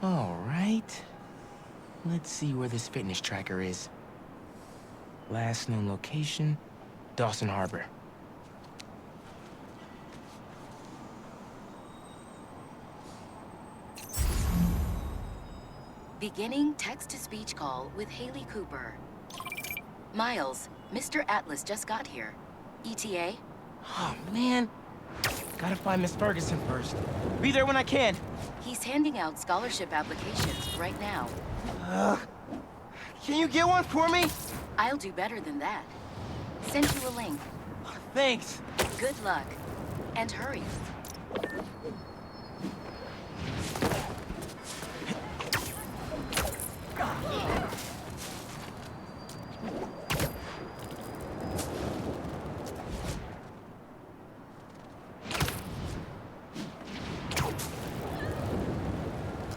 All right. Let's see where this fitness tracker is. Last known location, Dawson Harbor. Beginning text-to-speech call with Haley Cooper. Miles, Mr. Atlas just got here. ETA? Oh, man. Gotta find Miss Ferguson first. Be there when I can. He's handing out scholarship applications right now. Can you get one for me? I'll do better than that. Send you a link. Thanks. Good luck. And hurry.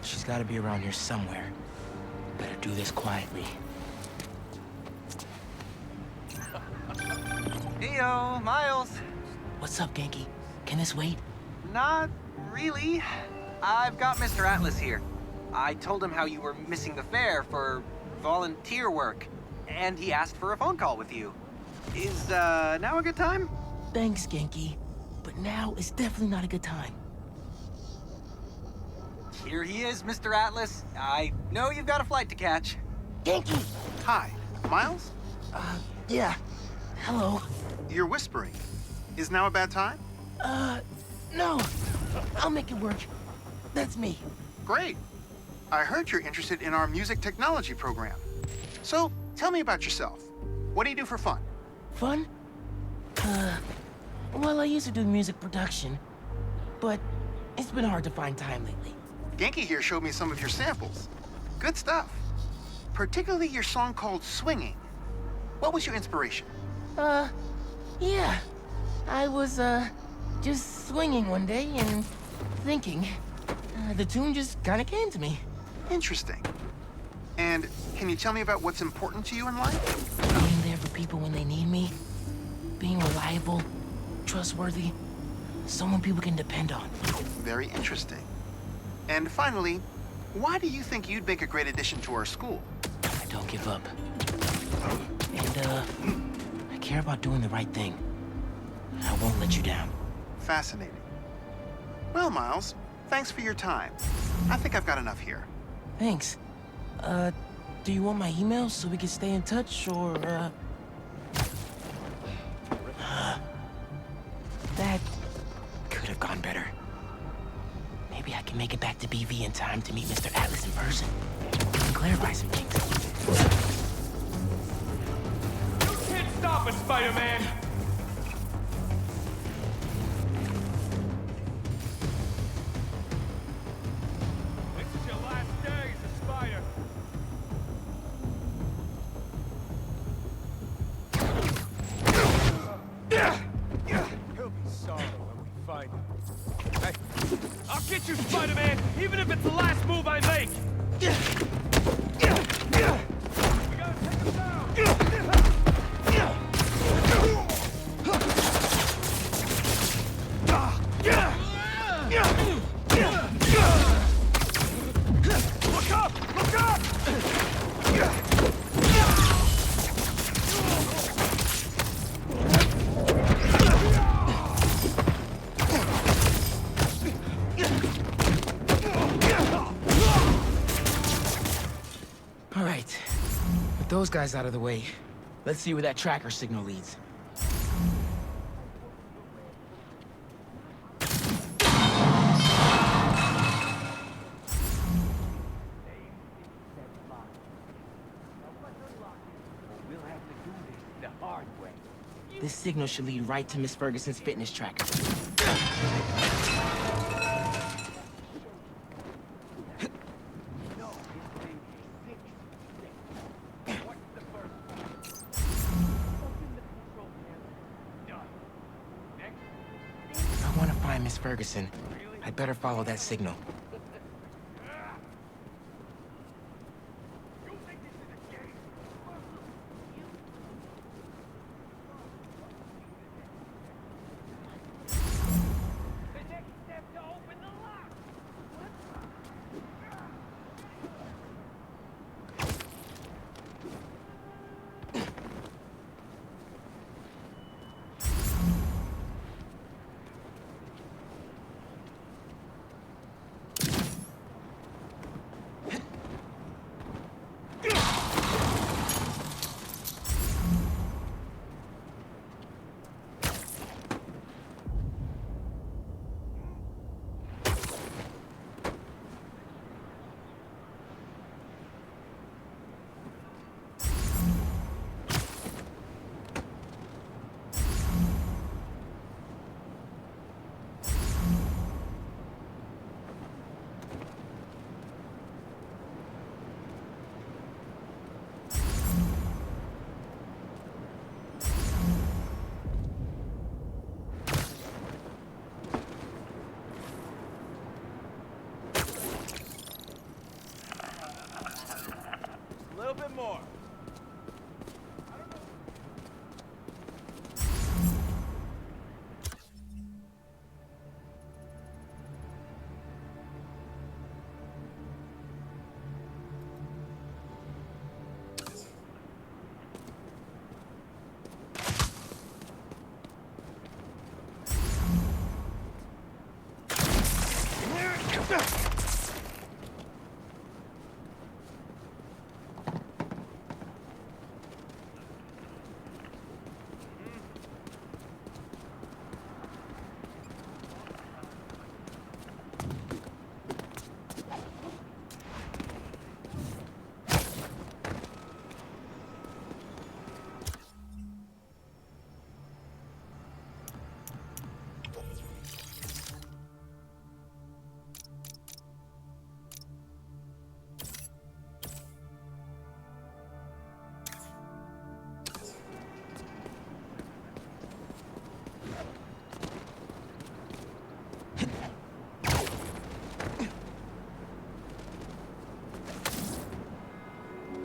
She's gotta be around here somewhere. Better do this quietly. Heyo, Miles. What's up, Genki? Can this wait? Not really. I've got Mr. Atlas here. I told him how you were missing the fair for volunteer work, and he asked for a phone call with you. Is, now a good time? Thanks, Genki. But now is definitely not a good time. Here he is, Mr. Atlas. I know you've got a flight to catch. Genki! Hi, Miles? Yeah. Hello. You're whispering. Is now a bad time? No. I'll make it work. That's me. Great. I heard you're interested in our music technology program. So, tell me about yourself. What do you do for fun? Fun? Well, I used to do music production, but it's been hard to find time lately. Genki here showed me some of your samples. Good stuff. Particularly your song called Swinging. What was your inspiration? Yeah. I was, just swinging one day and thinking. The tune just kinda came to me. Interesting. And can you tell me about what's important to you in life? Being there for people when they need me. Being reliable, trustworthy. Someone people can depend on. Very interesting. And finally, why do you think you'd make a great addition to our school? I don't give up. And, I care about doing the right thing. I won't let you down. Fascinating. Well, Miles, thanks for your time. I think I've got enough here. Thanks. Do you want my email so we can stay in touch, or, That could have gone better. Maybe I can make it back to BV in time to meet Mr. Atlas in person. And clarify some things. You can't stop us, Spider-Man! This is your last day as a spider. He'll be sorry when we find him. Hey, I'll get you, Spider-Man, even if it's the last move I make! We gotta take him down! Look up! Look up! All right. With those guys out of the way, let's see where that tracker signal leads. This signal should lead right to Miss Ferguson's fitness tracker. If I want to find Miss Ferguson, I'd better follow that signal. more.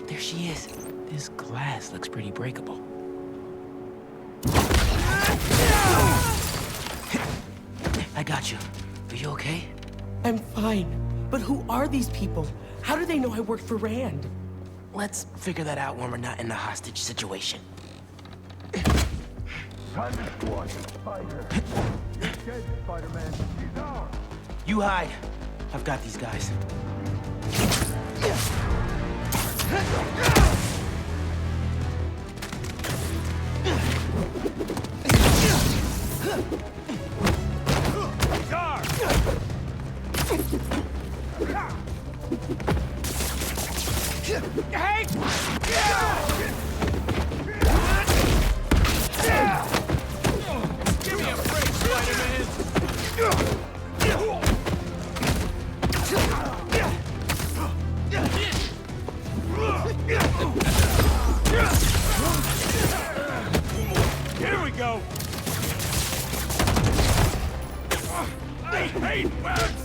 There she is. This glass looks pretty breakable. I got you. Are you okay? I'm fine. But who are these people? How do they know I worked for Rand? Let's figure that out when we're not in the hostage situation. Time to squash the spider. You're dead, Spider-Man. She's ours. You hide. I've got these guys. He's ours. Hey! Give me a break, Spider-Man. Here we go. I hate webs.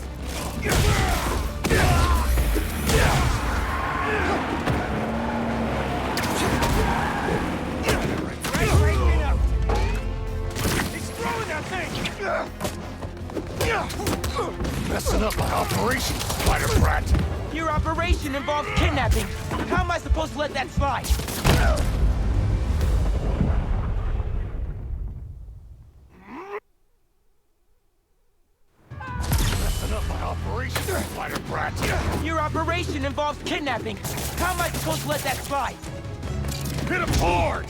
He's throwing that thing. Messing up my operation, Spider Brat. Your operation involves kidnapping. How am I supposed to let that slide? Messing up my operation, Spider Brat. Your operation involves kidnapping. How am I supposed to let that slide? Hit him hard.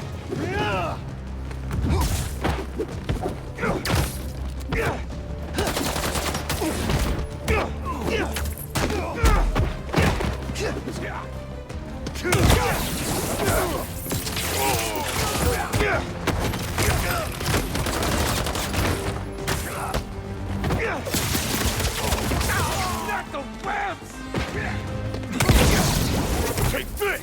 Not the webs. Take this.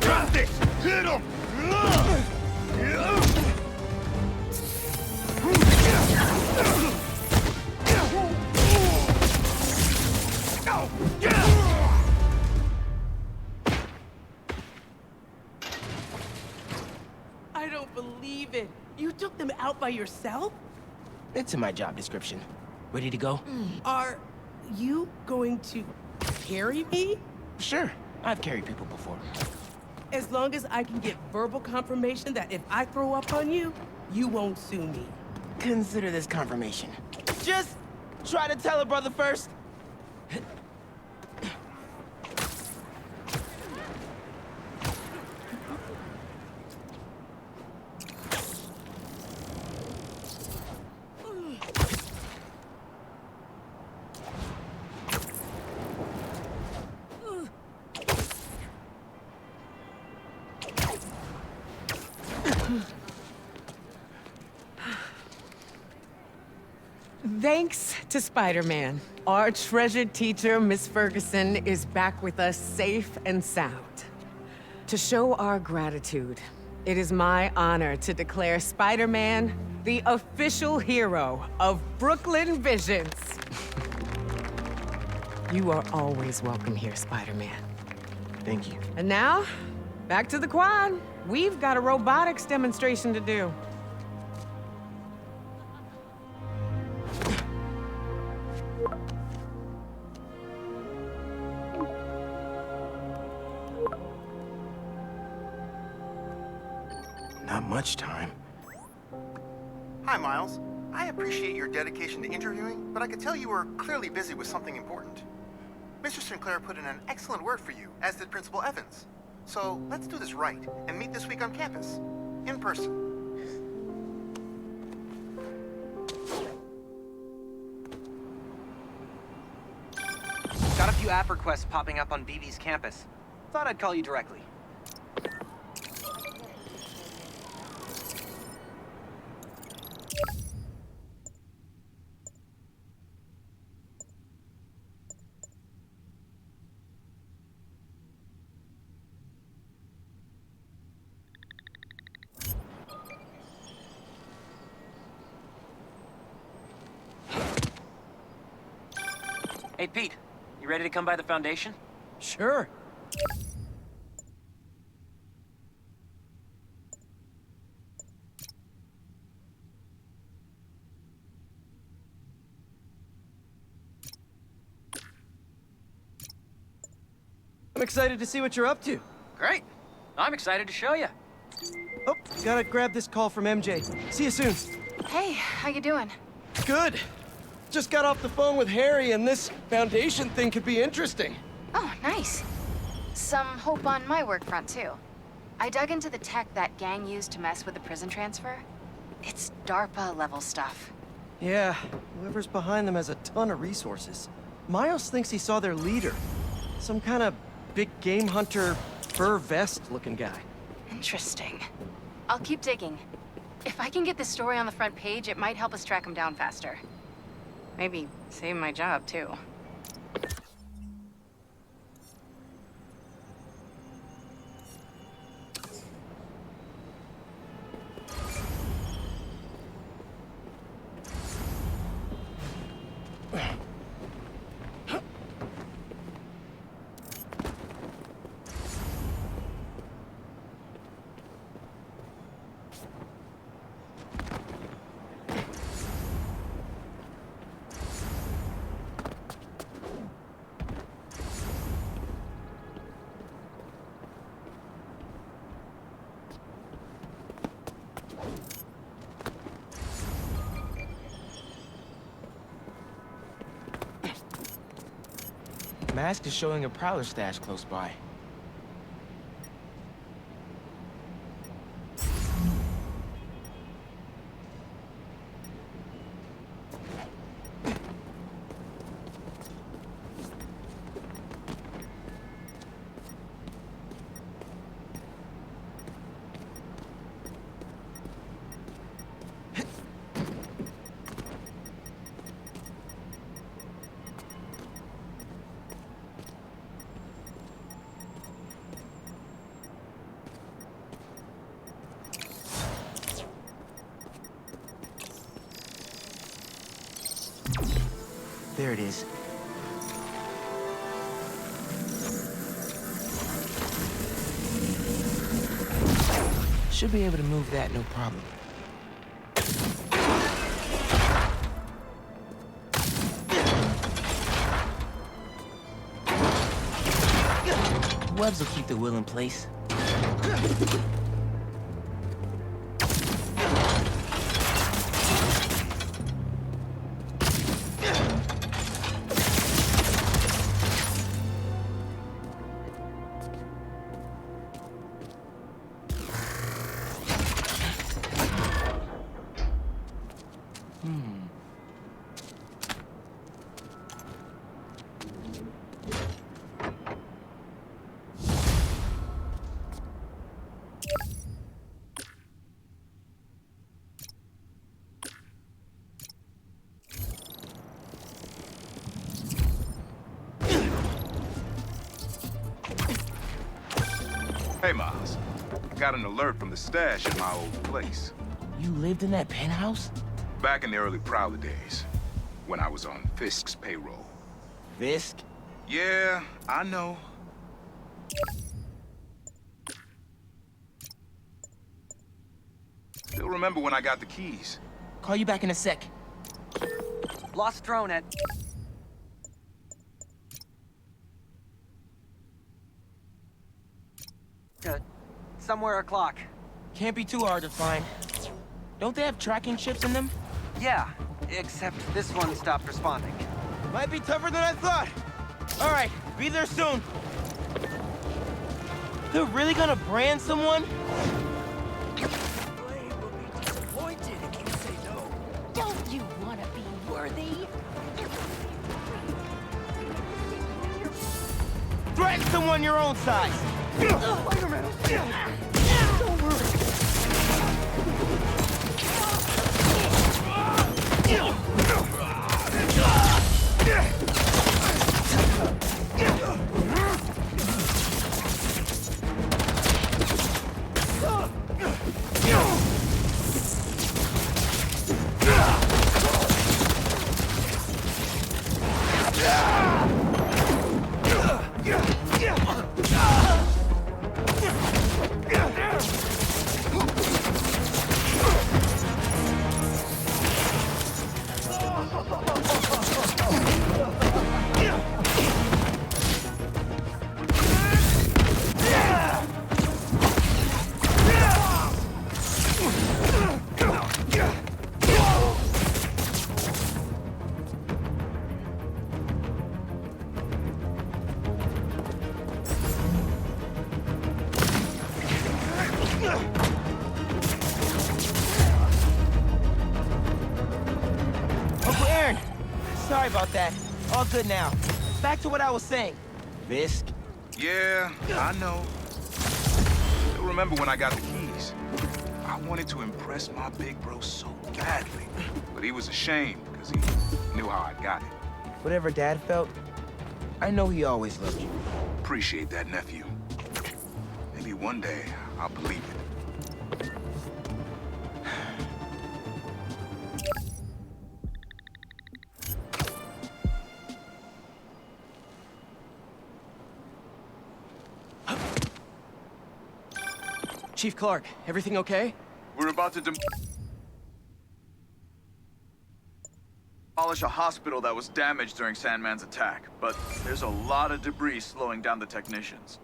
Got this. Hit him. I don't believe it. You took them out by yourself? It's in my job description. Ready to go? Are you going to carry me? Sure. I've carried people before. As long as I can get verbal confirmation that if I throw up on you, you won't sue me. Consider this confirmation. Just try to tell a brother first. Thanks to Spider-Man, our treasured teacher, Miss Ferguson, is back with us safe and sound. To show our gratitude, It is my honor to declare Spider-Man the official hero of Brooklyn Visions. You are always welcome here, Spider-Man. Thank you. And now, back to the quad. We've got a robotics demonstration to do. Not much time. Hi, Miles. I appreciate your dedication to interviewing, but I could tell you were clearly busy with something important. Mr. Sinclair put in an excellent word for you, as did Principal Evans. So let's do this right and meet this week on campus, in person. Got a few app requests popping up on BB's campus. Thought I'd call you directly. Hey, Pete. You ready to come by the Foundation? Sure. I'm excited to see what you're up to. Great. I'm excited to show you. Oh, gotta grab this call from MJ. See you soon. Hey, how you doing? Good. Just got off the phone with Harry, and this Foundation thing could be interesting. Oh, nice. Some hope on my work front, too. I dug into the tech that gang used to mess with the prison transfer. It's DARPA-level stuff. Yeah, whoever's behind them has a ton of resources. Miles thinks he saw their leader. Some kind of big game hunter, fur vest-looking guy. Interesting. I'll keep digging. If I can get this story on the front page, it might help us track him down faster. Maybe save my job, too. Mask is showing a Prowler stash close by. There it is. Should be able to move that, no problem. Webs will keep the wheel in place. Hey, Miles. got an alert from the stash at my old place. You lived in that penthouse? Back in the early Prowler days, when I was on Fisk's payroll. Fisk? Yeah, I know. Still remember when I got the keys. Call you back in a sec. Lost drone at... somewhere o'clock. Can't be too hard to find. Don't they have tracking chips in them? Yeah, except this one stopped responding. Might be tougher than I thought. All right, be there soon. They're really gonna brand someone? Don't you want to be worthy? Threaten someone your own size. Spider-Man! Don't worry. Uncle Aaron, sorry about that. All good now. Back to what I was saying. Fisk? Yeah, I know. Still remember when I got the keys. I wanted to impress my big bro so badly. But he was ashamed because he knew how I got it. Whatever Dad felt, I know he always loved you. Appreciate that, nephew. Maybe one day I'll believe it. Chief Clark, everything okay? We're about to demolish a hospital that was damaged during Sandman's attack, but there's a lot of debris slowing down the technicians.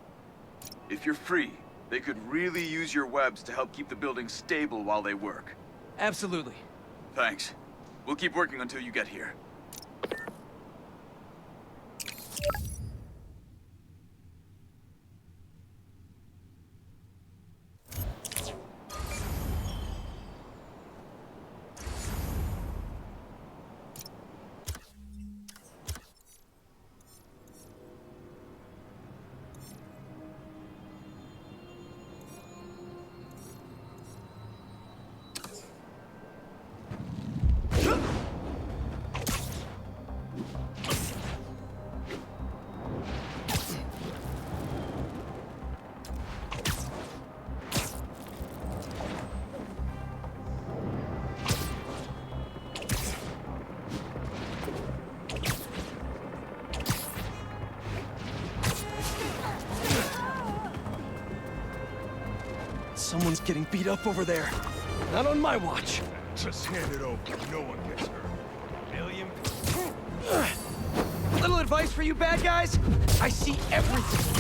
If you're free, they could really use your webs to help keep the building stable while they work. Absolutely. Thanks. We'll keep working until you get here. Someone's getting beat up over there. Not on my watch. Just hand it over. No one gets hurt. Little advice for you bad guys. I see everything.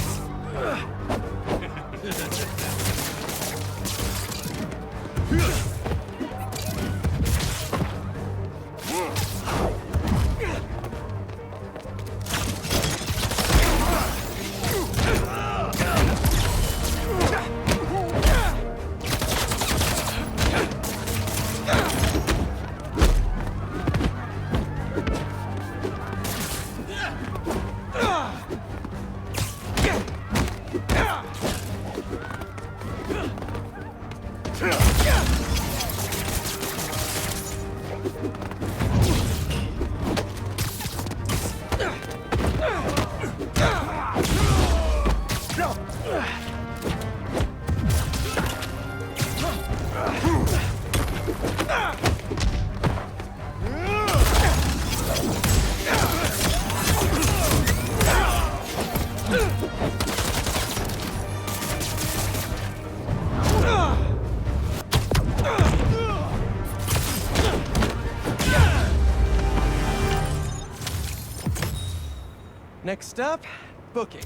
Next up, booking.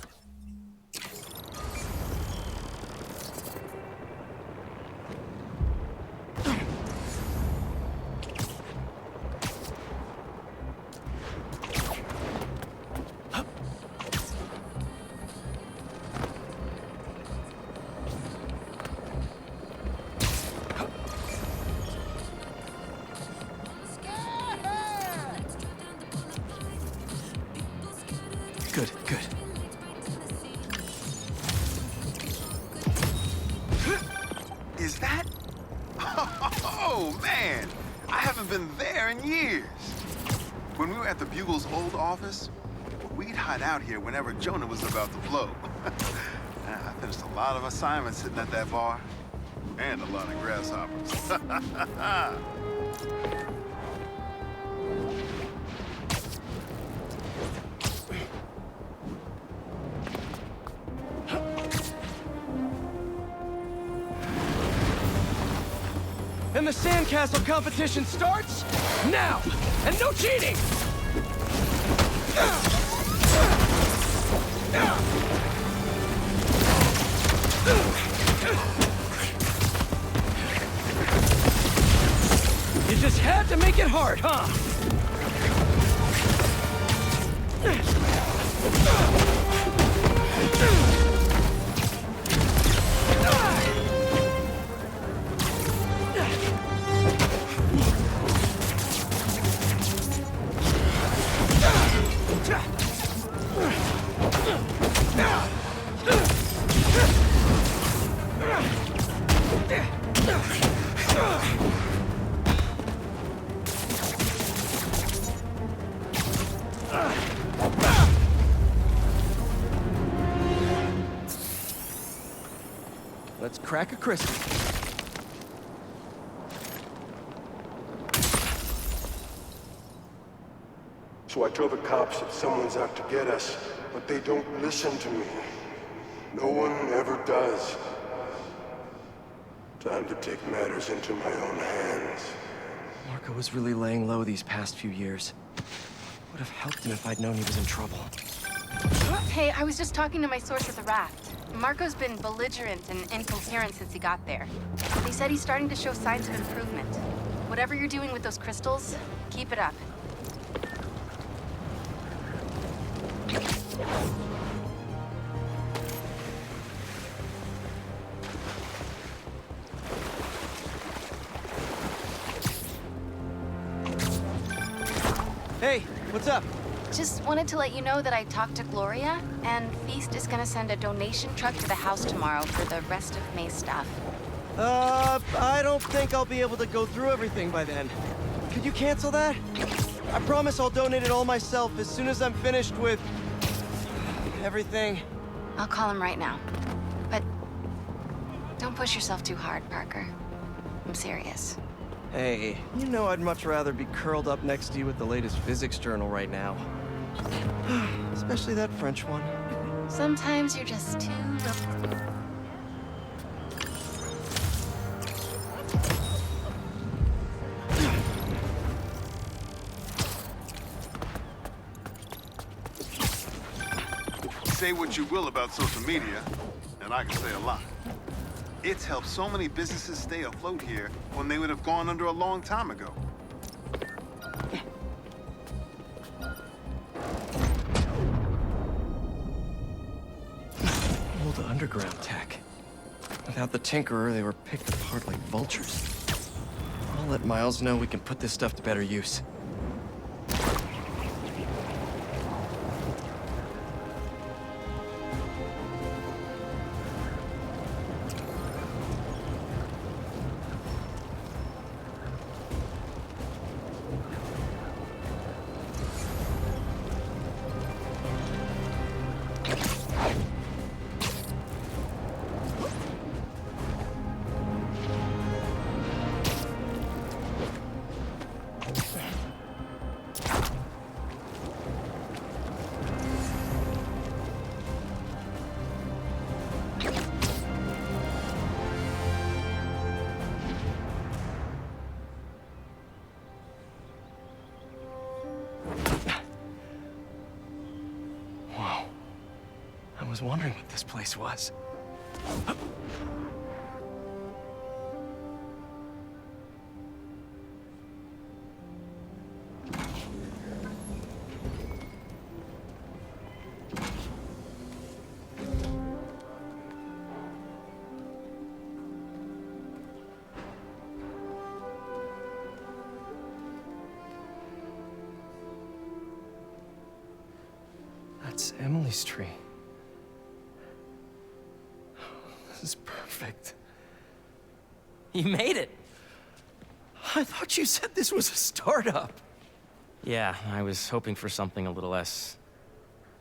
Good, good. Is that? Oh, man! I haven't been there in years. When we were at the Bugle's old office, we'd hide out here whenever Jonah was about to blow. I finished a lot of assignments sitting at that bar. And a lot of grasshoppers. And the sandcastle competition starts now! And no cheating! You just had to make it hard, huh? Let's crack a crystal. So I tell the cops that someone's out to get us, but they don't listen to me. No one ever does. Time to take matters into my own hands. Marco was really laying low these past few years. Would have helped him if I'd known he was in trouble. Hey, I was just talking to my source at the raft. Marco's been belligerent and incoherent since he got there. He said he's starting to show signs of improvement. Whatever you're doing with those crystals, keep it up. Hey, what's up? Just wanted to let you know that I talked to Gloria, and Feast is gonna send a donation truck to the house tomorrow for the rest of May's stuff. I don't think I'll be able to go through everything by then. Could you cancel that? I promise I'll donate it all myself as soon as I'm finished with... everything. I'll call him right now. But don't push yourself too hard, Parker. I'm serious. Hey, you know I'd much rather be curled up next to you with the latest physics journal right now. Especially that French one. Sometimes you're just too... Say what you will about social media, and I can say a lot. It's helped so many businesses stay afloat here when they would have gone under a long time ago. Old underground tech. Without the Tinkerer, they were picked apart like vultures. I'll let Miles know we can put this stuff to better use. was wondering what this place was. That's Emily's tree. This is perfect. You made it. I thought you said this was a startup. Yeah, I was hoping for something a little less...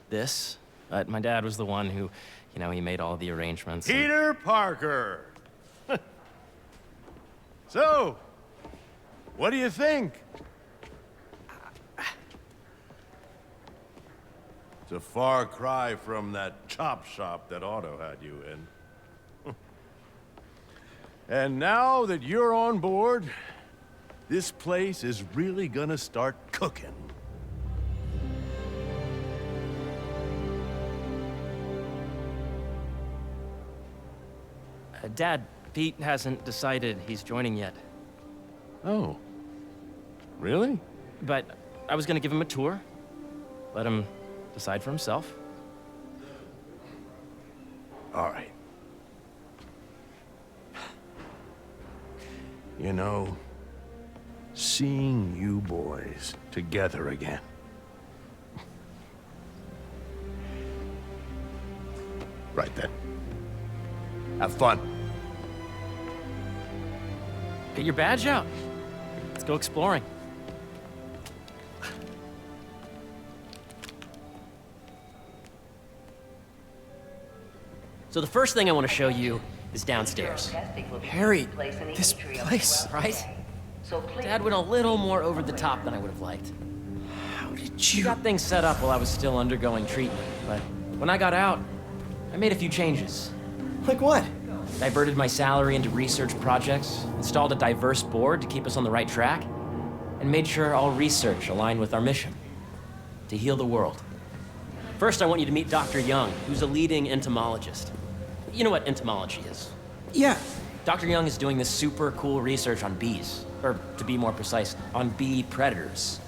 this. But my dad was the one who, you know, he made all the arrangements. and- Peter Parker! So, what do you think? It's a far cry from that chop shop that Otto had you in. And now that you're on board, this place is really gonna start cooking. Dad, Pete hasn't decided he's joining yet. Oh. Really? But I was gonna give him a tour. Let him decide for himself. All right. You know, seeing you boys together again. Right then. Have fun. Get your badge out. Let's go exploring. So the first thing I want to show you is downstairs. Harry, this place... Right? Dad went a little more over the top than I would have liked. How did He you... got things set up while I was still undergoing treatment, but when I got out, I made a few changes. Like what? Diverted my salary into research projects, installed a diverse board to keep us on the right track, and made sure all research aligned with our mission, to heal the world. First, I want you to meet Dr. Young, who's a leading entomologist. You know what entomology is? Yeah. Dr. Young is doing this super cool research on bees, or to be more precise, on bee predators.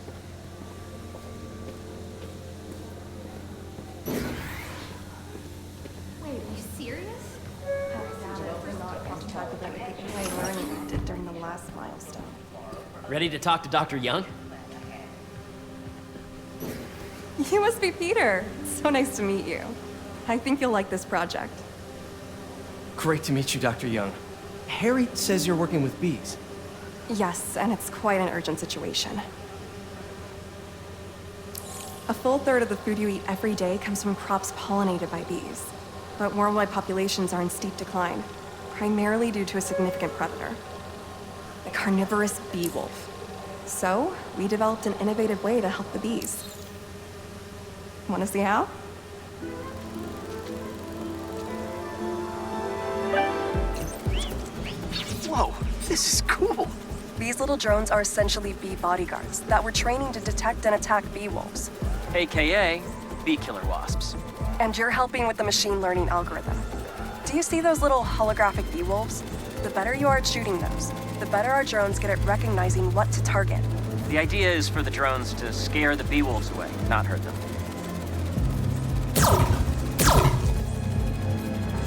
Wait, are you serious? Talk about the AI learning we did during the last milestone. Ready to talk to Dr. Young? You must be Peter. So nice to meet you. I think you'll like this project. Great to meet you, Dr. Young. Harry says you're working with bees. Yes, and it's quite an urgent situation. A full third of the food you eat every day comes from crops pollinated by bees. But worldwide populations are in steep decline, primarily due to a significant predator, the carnivorous bee wolf. So, we developed an innovative way to help the bees. Want to see how? Whoa, this is cool. These little drones are essentially bee bodyguards that we're training to detect and attack bee wolves. AKA bee killer wasps. And you're helping with the machine learning algorithm. Do you see those little holographic bee wolves? The better you are at shooting those, the better our drones get at recognizing what to target. The idea is for the drones to scare the bee wolves away, not hurt them.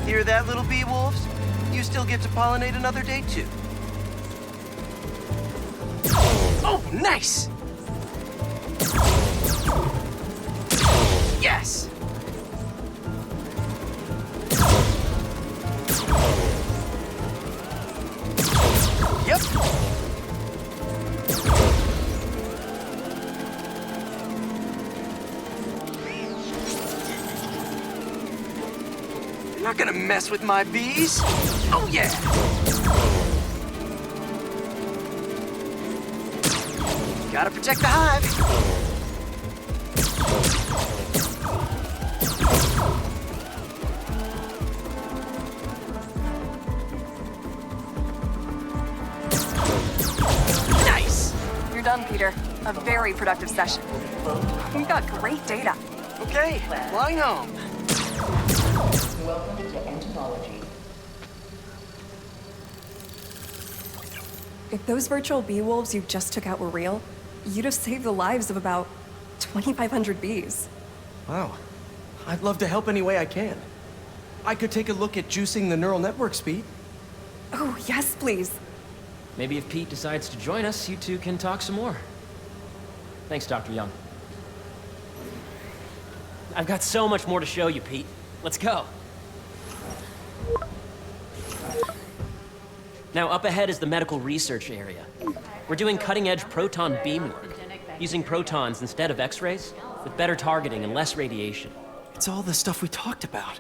Hear that, little bee wolves? You still get to pollinate another day, too. Oh, nice! Yes! Yep! You're not gonna mess with my bees. Oh, yeah! Gotta protect the hive. Nice! You're done, Peter. A very productive session. We got great data. Okay, flying home. Welcome to entomology. If those virtual bee wolves you just took out were real, you'd have saved the lives of about 2,500 bees. Wow. I'd love to help any way I can. I could take a look at juicing the neural network speed. Oh, yes, please. Maybe if Pete decides to join us, you two can talk some more. Thanks, Dr. Young. I've got so much more to show you, Pete. Let's go. Now, up ahead is the medical research area. We're doing cutting-edge proton beam work, using protons instead of X-rays, with better targeting and less radiation. It's all the stuff we talked about.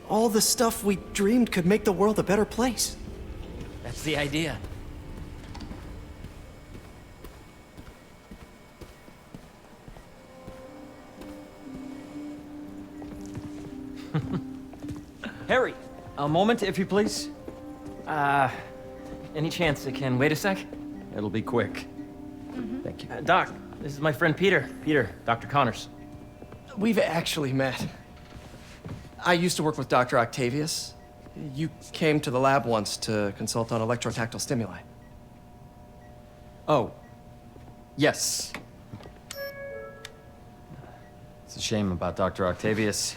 All the stuff we dreamed could make the world a better place. That's the idea. Harry! A moment, if you please. Any chance it can wait a sec? It'll be quick. Thank you. Doc, this is my friend Peter. Peter, Dr. Connors. We've actually met. I used to work with Dr. Octavius. You came to the lab once to consult on electrotactile stimuli. Oh. Yes. It's a shame about Dr. Octavius.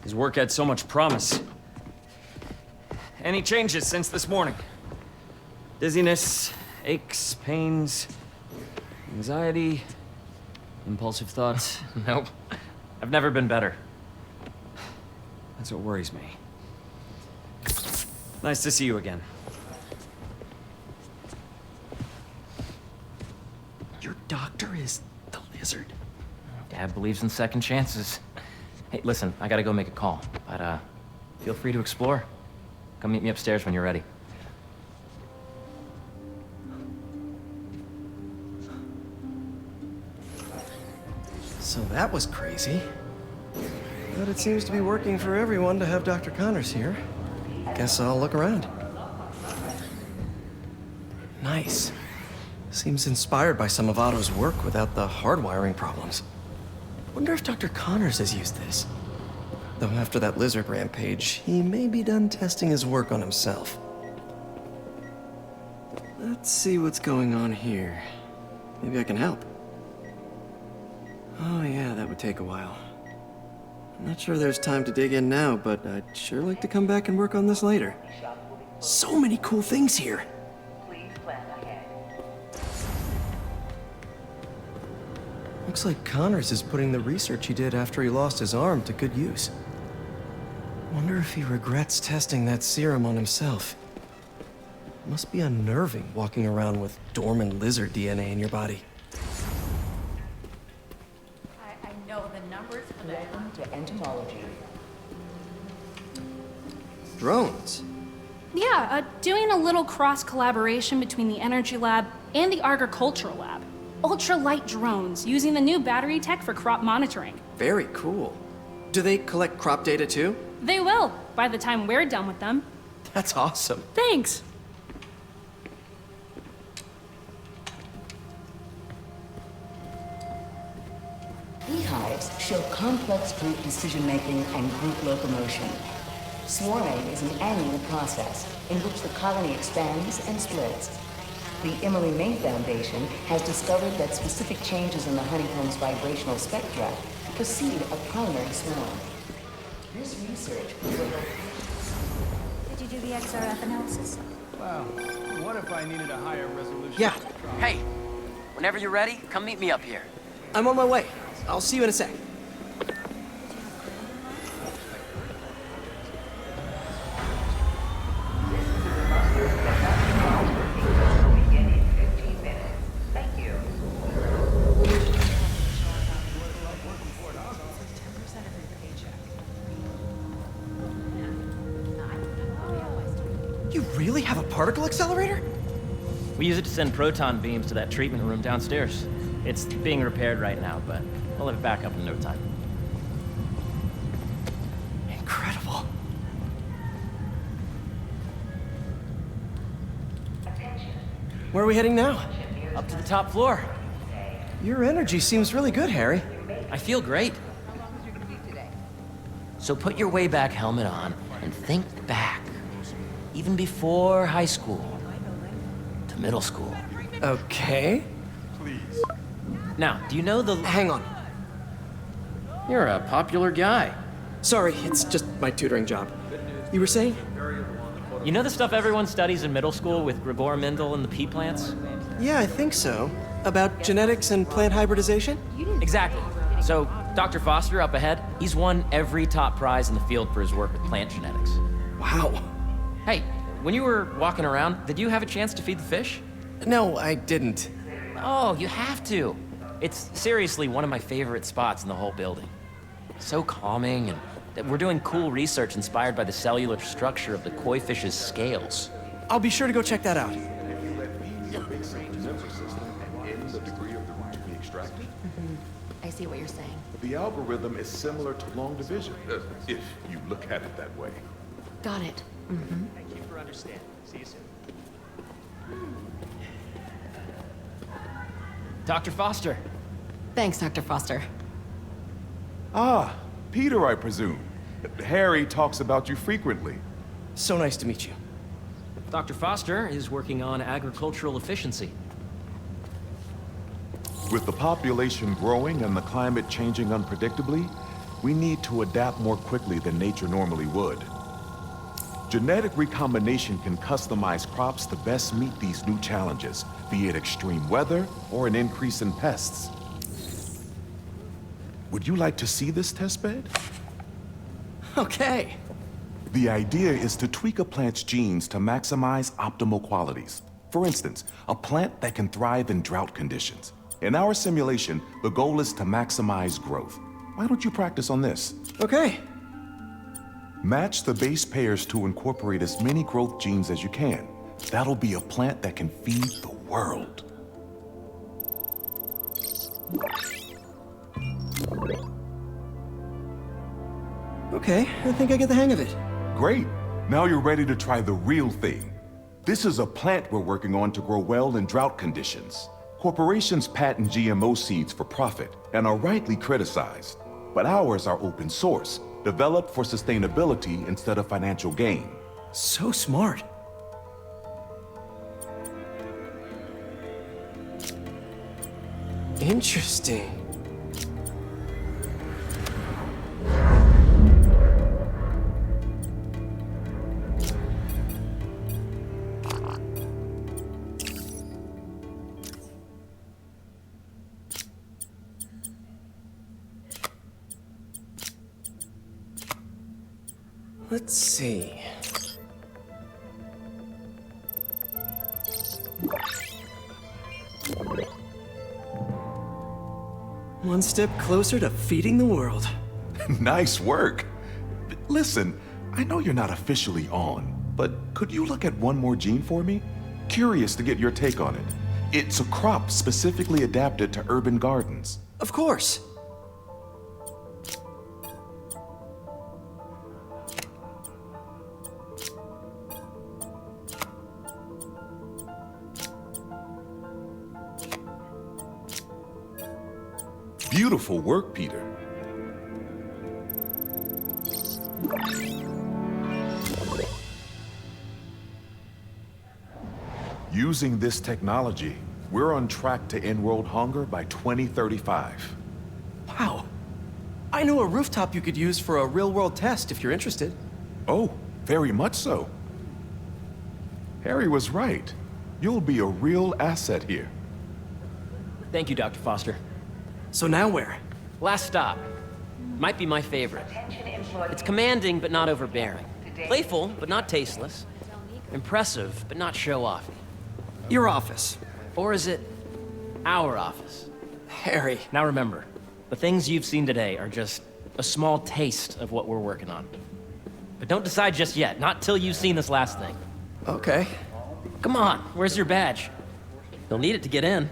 His work had so much promise. Any changes since this morning? Dizziness, aches, pains, anxiety, impulsive thoughts? Nope. I've never been better. That's what worries me. Nice to see you again. Your doctor is the lizard. Dad believes in second chances. Hey, listen, I gotta go make a call, but feel free to explore. Come meet me upstairs when you're ready. So that was crazy. But it seems to be working for everyone to have Dr. Connors here. Guess I'll look around. Nice. Seems inspired by some of Otto's work without the hardwiring problems. Wonder if Dr. Connors has used this. Though after that lizard rampage, he may be done testing his work on himself. Let's see what's going on here. Maybe I can help. Oh yeah, that would take a while. I'm not sure there's time to dig in now, but I'd sure like to come back and work on this later. So many cool things here. Looks like Connors is putting the research he did after he lost his arm to good use. Wonder if he regrets testing that serum on himself. Must be unnerving walking around with dormant lizard DNA in your body. I know the numbers for that. Welcome to entomology. Drones? Yeah, doing a little cross-collaboration between the Energy Lab and the Agricultural Lab. Ultralight drones, using the new battery tech for crop monitoring. Very cool. Do they collect crop data too? They will, by the time we're done with them. That's awesome. Thanks. Beehives show complex group decision-making and group locomotion. Swarming is an annual process in which the colony expands and splits. The Emily May Foundation has discovered that specific changes in the honeycomb's vibrational spectra precede a primary swarm. This research will help. Did you do the XRF analysis? Well, what if I needed a higher resolution? Yeah. Hey, whenever you're ready, come meet me up here. I'm on my way. I'll see you in a sec. You really have a particle accelerator? We use it to send proton beams to that treatment room downstairs. It's being repaired right now, but we'll have it back up in no time. Incredible. Where are we heading now? Up to the top floor. Your energy seems really good, Harry. I feel great. So put your Wayback Helmet on and think back. Even before high school. To middle school. Okay. Please. Now, do you know the... Hang on. You're a popular guy. Sorry, it's just my tutoring job. You were saying? You know the stuff everyone studies in middle school with Gregor Mendel and the pea plants? Yeah, I think so. About genetics and plant hybridization? Exactly. So, Dr. Foster up ahead, he's won every top prize in the field for his work with plant genetics. Wow. Hey, when you were walking around, did you have a chance to feed the fish? No, I didn't. Oh, you have to. It's seriously one of my favorite spots in the whole building. So calming, and we're doing cool research inspired by the cellular structure of the koi fish's scales. I'll be sure to go check that out. I see what you're saying. The algorithm is similar to long division, if you look at it that way. Got it. Thank you for understanding. See you soon. Dr. Foster. Thanks, Dr. Foster. Ah, Peter, I presume. Harry talks about you frequently. So nice to meet you. Dr. Foster is working on agricultural efficiency. With the population growing and the climate changing unpredictably, we need to adapt more quickly than nature normally would. Genetic recombination can customize crops to best meet these new challenges, be it extreme weather or an increase in pests. Would you like to see this testbed? Okay. The idea is to tweak a plant's genes to maximize optimal qualities. For instance, a plant that can thrive in drought conditions. In our simulation, the goal is to maximize growth. Why don't you practice on this? Okay. Match the base pairs to incorporate as many growth genes as you can. That'll be a plant that can feed the world. Okay, I think I get the hang of it. Great. Now you're ready to try the real thing. This is a plant we're working on to grow well in drought conditions. Corporations patent GMO seeds for profit and are rightly criticized. But ours are open source, developed for sustainability instead of financial gain. So smart. Interesting. Let's see. One step closer to feeding the world. Nice work. Listen, I know you're not officially on, but could you look at one more gene for me? Curious to get your take on it. It's a crop specifically adapted to urban gardens. Of course. Beautiful work, Peter. Using this technology, we're on track to end world hunger by 2035. Wow. I know a rooftop you could use for a real-world test if you're interested. Oh, very much so. Harry was right. You'll be a real asset here. Thank you, Dr. Foster. So now where? Last stop. Might be my favorite. It's commanding, but not overbearing. Playful, but not tasteless. Impressive, but not show-offy. Your office. Or is it our office? Harry. Now remember, the things you've seen today are just a small taste of what we're working on. But don't decide just yet, not till you've seen this last thing. Okay. Come on, where's your badge? You'll need it to get in.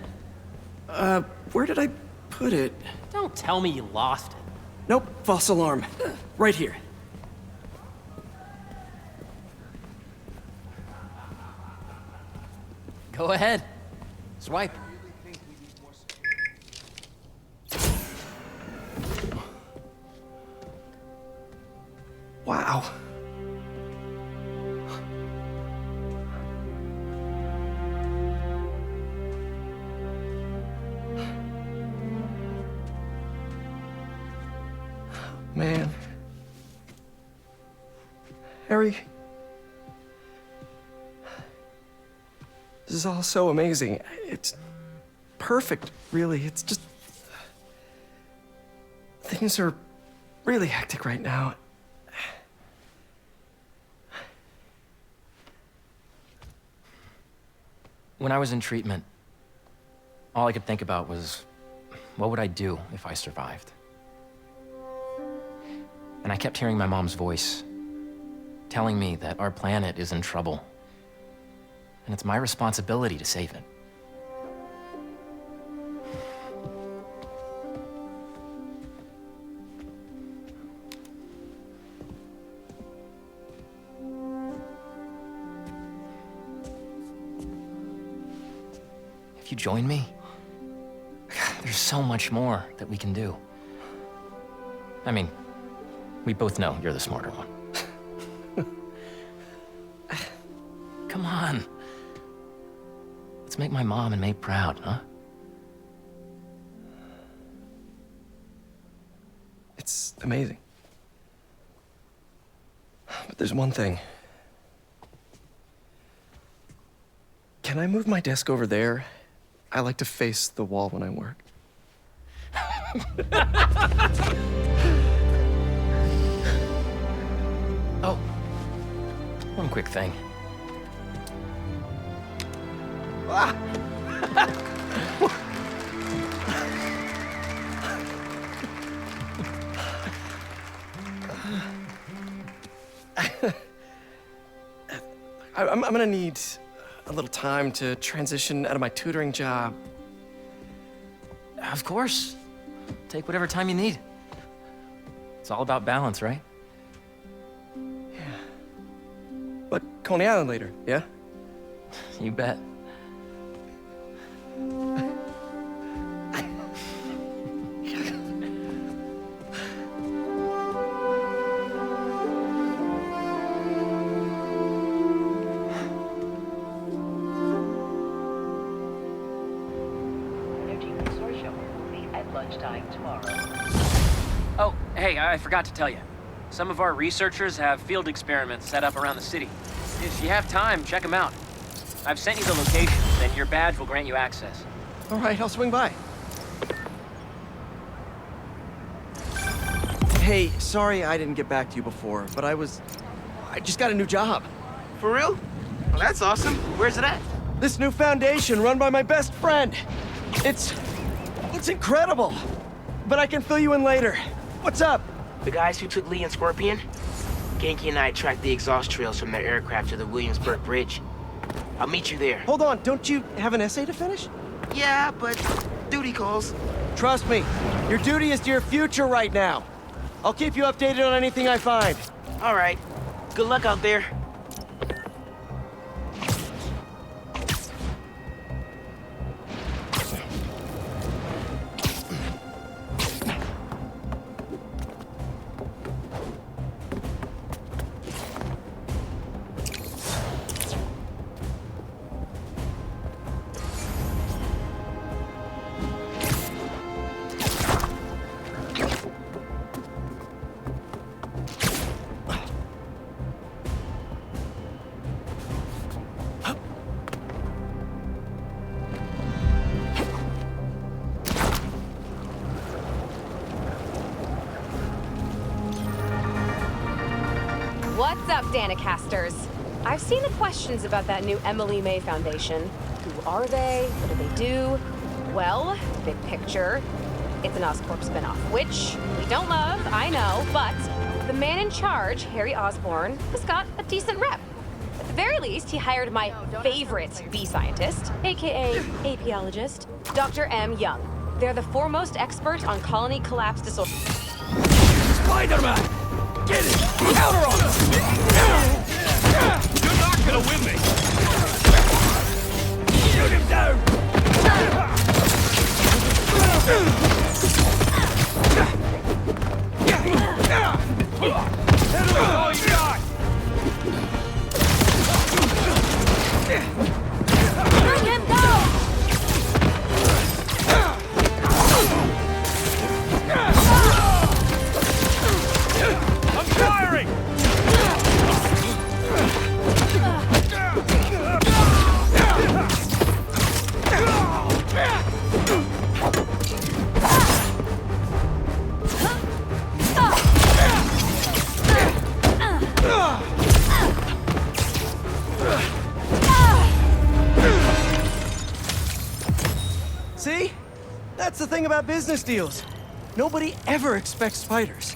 Where did I put it? Don't tell me you lost it. Nope, false alarm. Right here. Go ahead. Swipe. Harry, this is all so amazing. It's perfect, really. It's just... things are really hectic right now. When I was in treatment, all I could think about was, what would I do if I survived? And I kept hearing my mom's voice, telling me that our planet is in trouble, and it's my responsibility to save it. If you join me, there's so much more that we can do. I mean, we both know you're the smarter one. Come on. Let's make my mom and May proud, huh? It's amazing. But there's one thing. Can I move my desk over there? I like to face the wall when I work. Oh, one quick thing. I'm gonna need a little time to transition out of my tutoring job. Of course. Take whatever time you need. It's all about balance, right? But Coney Island later, yeah? You bet. Oh, hey, I forgot to tell you. Some of our researchers have field experiments set up around the city. If you have time, check them out. I've sent you the locations, and your badge will grant you access. All right, I'll swing by. Hey, sorry I didn't get back to you before, but I just got a new job. For real? Well, that's awesome. Where's it at? This new foundation run by my best friend. It's incredible. But I can fill you in later. What's up? The guys who took Lee and Scorpion? Genki and I tracked the exhaust trails from their aircraft to the Williamsburg Bridge. I'll meet you there. Hold on, don't you have an essay to finish? Yeah, but duty calls. Trust me, your duty is to your future right now. I'll keep you updated on anything I find. All right. Good luck out there. What's up, Danicasters? I've seen the questions about that new Emily May Foundation. Who are they? What do they do? Well, big picture, it's an Oscorp spinoff, which we don't love, I know, but the man in charge, Harry Osborn, has got a decent rep. At the very least, he hired my favorite bee scientist, aka apiologist, Dr. M. Young. They're the foremost expert on colony collapse disorder. Spider-Man! Get it! Counter on him! You're not gonna win me! Shoot him down! Hit him with all you got! Bring him down! I'm firing! That's the thing about business deals. Nobody ever expects spiders.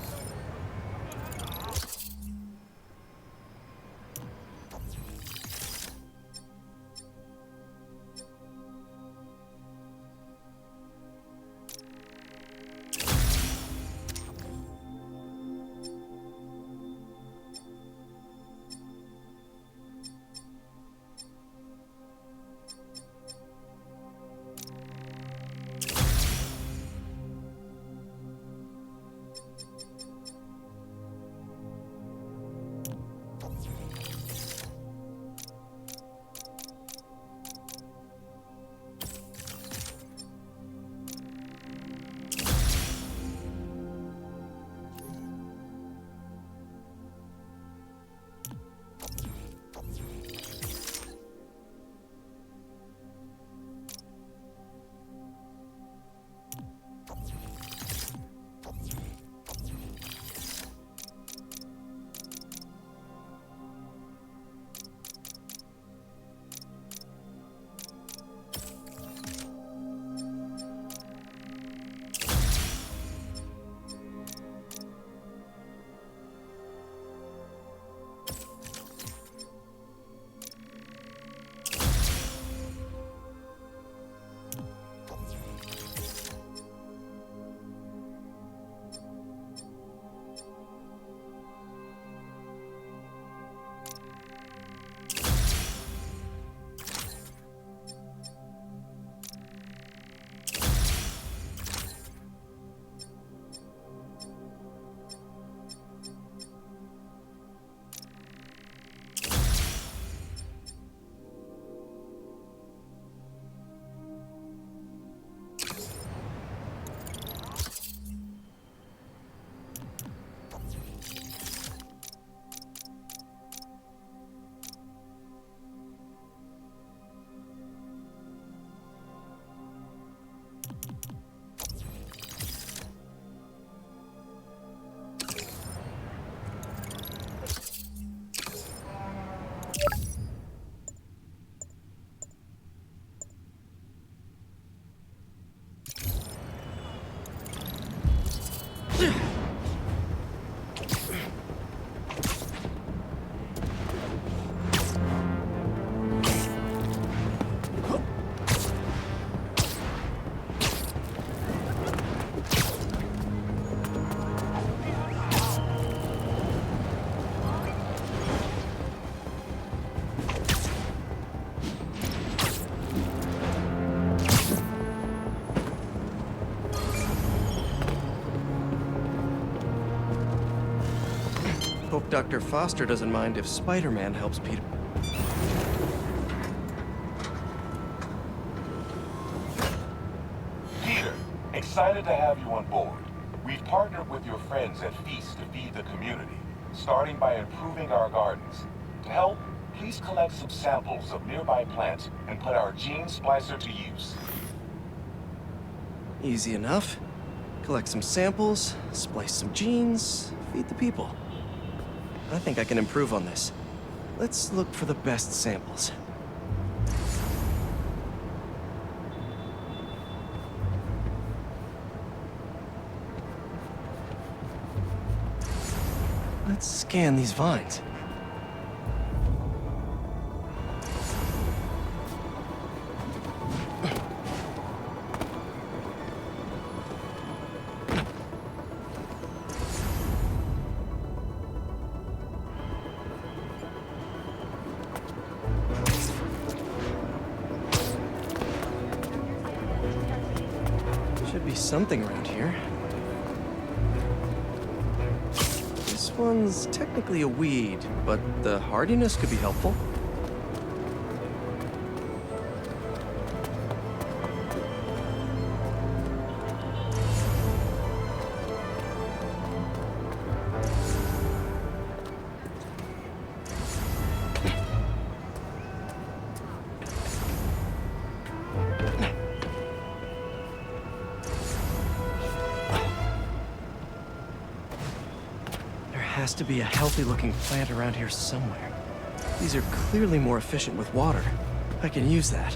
Hope Dr. Foster doesn't mind if Spider-Man helps Peter. Peter, excited to have you on board. We've partnered with your friends at Feast to feed the community, starting by improving our gardens. To help, please collect some samples of nearby plants and put our gene splicer to use. Easy enough. Collect some samples, splice some genes, feed the people. I think I can improve on this. Let's look for the best samples. Let's scan these vines. Should be something around here. This one's technically a weed, but the hardiness could be helpful. Has to be a healthy-looking plant around here somewhere. These are clearly more efficient with water. I can use that.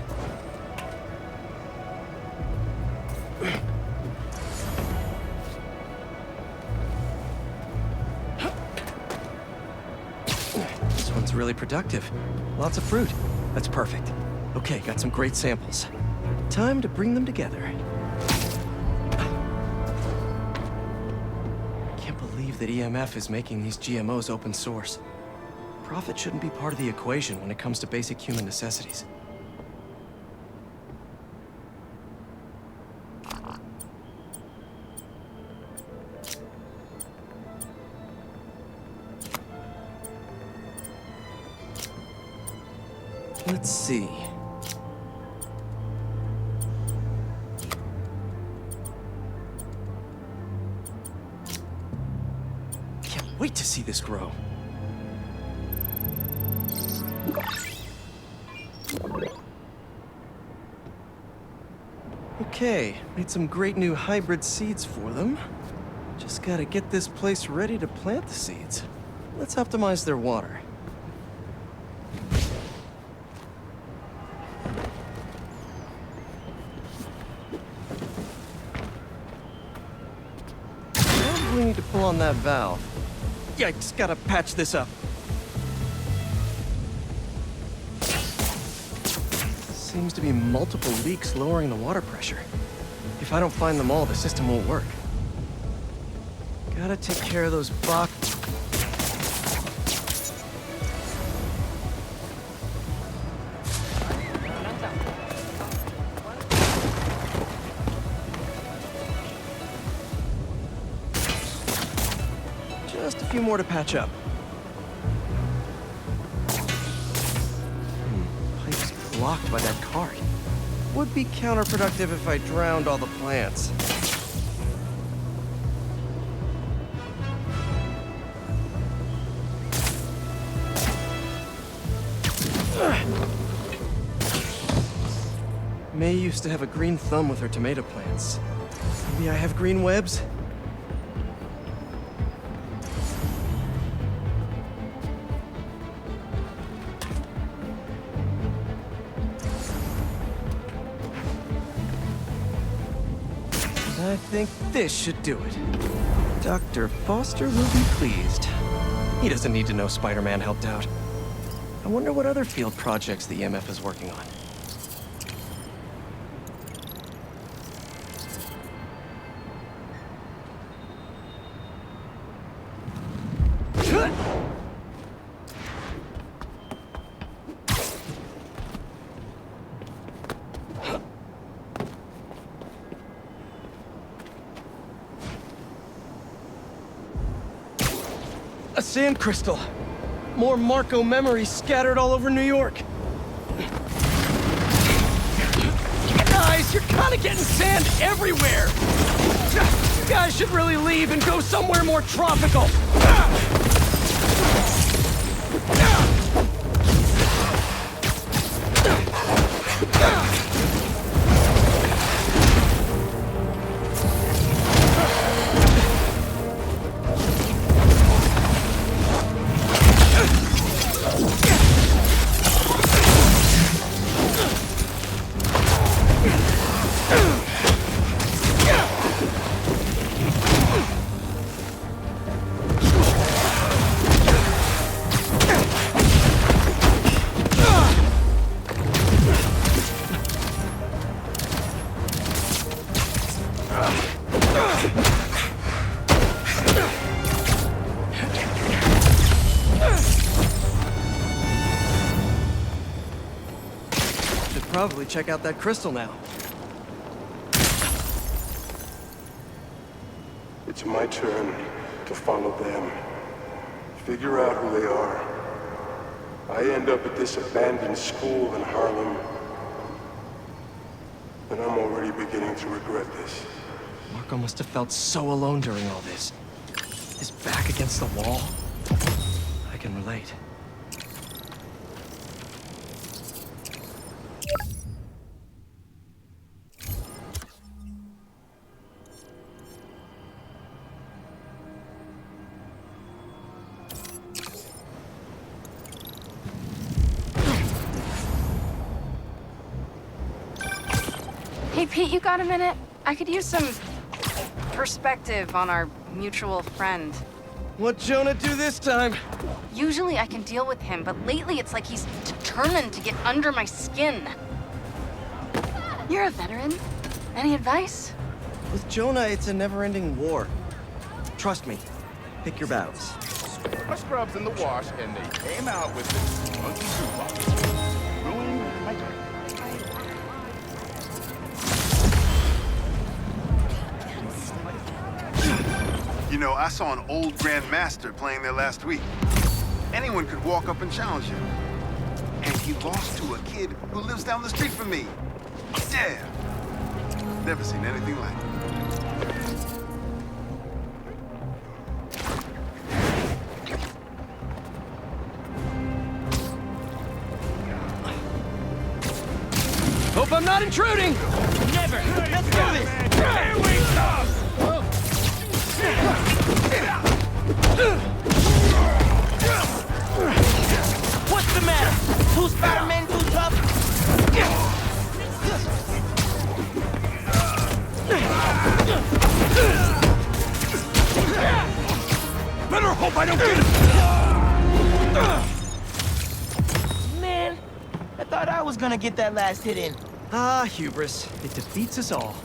one's really productive. Lots of fruit. That's perfect. Okay, got some great samples. Time to bring them together. Can't believe that EMF is making these GMOs open source. Profit shouldn't be part of the equation when it comes to basic human necessities. Let's see. Can't wait to see this grow. Okay, made some great new hybrid seeds for them. Just gotta get this place ready to plant the seeds. Let's optimize their water. We need to pull on that valve. Yikes, gotta patch this up. Seems to be multiple leaks lowering the water pressure. If I don't find them all, the system won't work. Gotta take care of those box. Just a few more to patch up. Pipe's blocked by that cart. Would be counterproductive if I drowned all the plants. May used to have a green thumb with her tomato plants. Maybe I have green webs? I think this should do it. Dr. Foster will be pleased. He doesn't need to know Spider-Man helped out. I wonder what other field projects the EMF is working on. A sand crystal. More Marco memories scattered all over New York. Guys, you're kind of getting sand everywhere. You guys should really leave and go somewhere more tropical. Probably check out that crystal now. It's my turn to follow them. Figure out who they are. I end up at this abandoned school in Harlem. And I'm already beginning to regret this. Marco must have felt so alone during all this. His back against the wall. I can relate. Hey, Pete, you got a minute? I could use some perspective on our mutual friend. What'd Jonah do this time? Usually I can deal with him, but lately it's like he's determined to get under my skin. You're a veteran. Any advice? With Jonah, it's a never-ending war. Trust me. Pick your battles. My scrub's in the wash, and they came out with this monkey toolbox. Ruined my day. You know, I saw an old Grand Master playing there last week. Anyone could walk up and challenge him. And he lost to a kid who lives down the street from me. Damn. Never seen anything like it. Hope I'm not intruding! Never! Let's do this! Here we come! What's the matter? Two Spider-Men too tough? Better hope I don't get it! Man, I thought I was gonna get that last hit in. Ah, hubris. It defeats us all.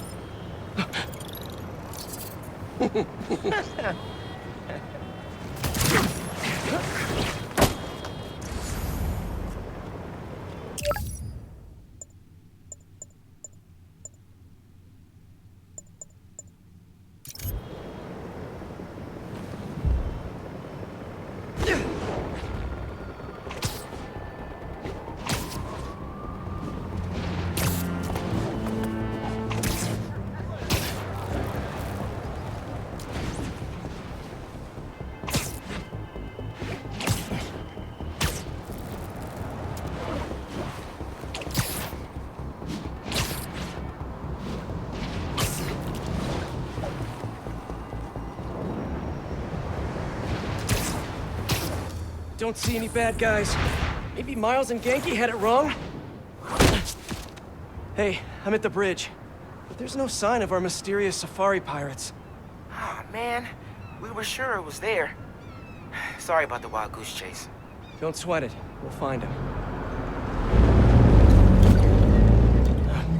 Don't see any bad guys. Maybe Miles and Genki had it wrong? Hey, I'm at the bridge. But there's no sign of our mysterious safari pirates. Oh, man. We were sure it was there. Sorry about the wild goose chase. Don't sweat it. We'll find him.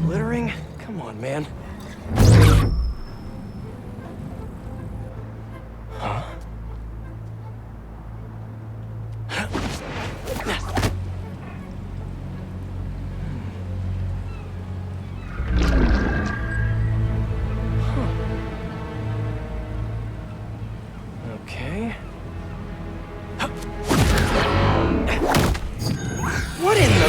Littering? Come on, man. Huh? Okay. What in the...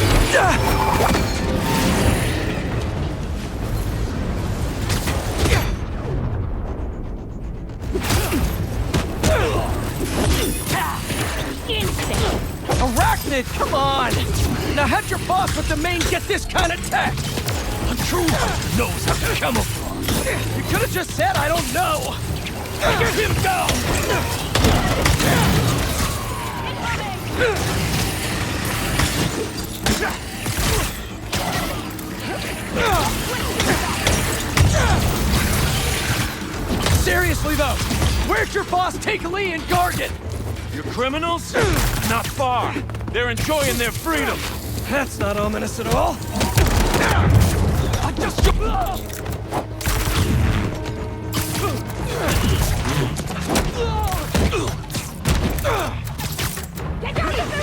Arachnid, come on! Now how'd your boss with the main get this kind of tech? A true hunter knows how to camouflage. You could have just said, I don't know. Let him go! Seriously though, where'd your boss take Lee and Gargan? You criminals? Not far. They're enjoying their freedom. That's not ominous at all. I just... Get out of the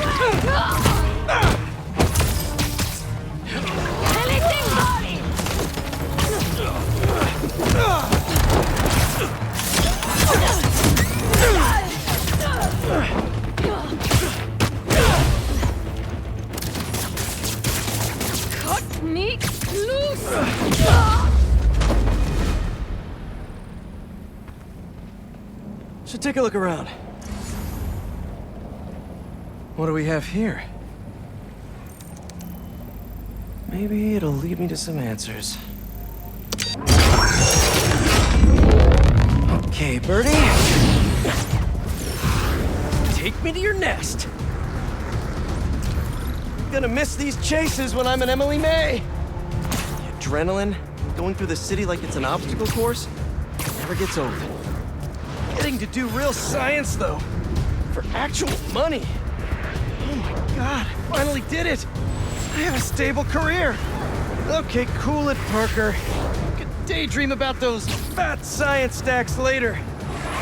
way! Anything body! Cut me loose! Should take a look around. What do we have here? Maybe it'll lead me to some answers. Okay, Birdie. Take me to your nest. Gonna miss these chases when I'm an Emily May. The adrenaline, going through the city like it's an obstacle course, never gets old. Getting getting to do real science, though. For actual money. Oh my god, I finally did it! I have a stable career! Okay, cool it, Parker. You can daydream about those fat science stacks later.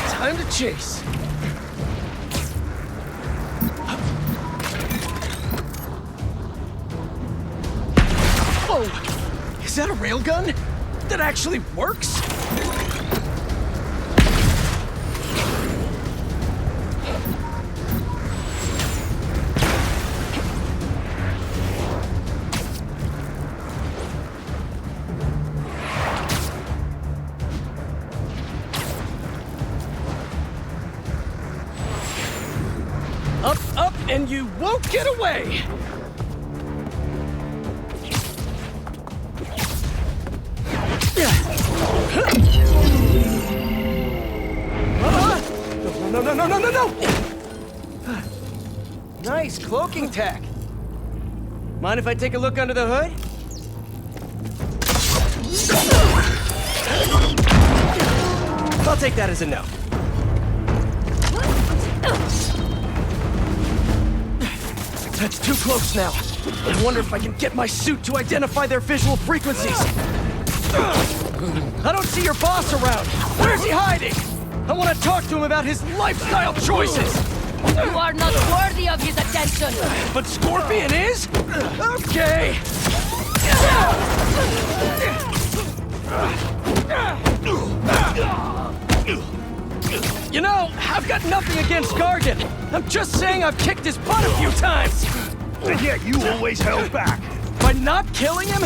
Time to chase. Whoa! Is that a railgun? That actually works? Up, and you won't get away! No! Nice cloaking tech. Mind if I take a look under the hood? I'll take that as a no. That's too close now. I wonder if I can get my suit to identify their visual frequencies. I don't see your boss around. Where's he hiding? I want to talk to him about his lifestyle choices. You are not worthy of his attention. But Scorpion is? Okay. You know, I've got nothing against Gargan. I'm just saying I've kicked his butt a few times. And yet you always held back. By not killing him?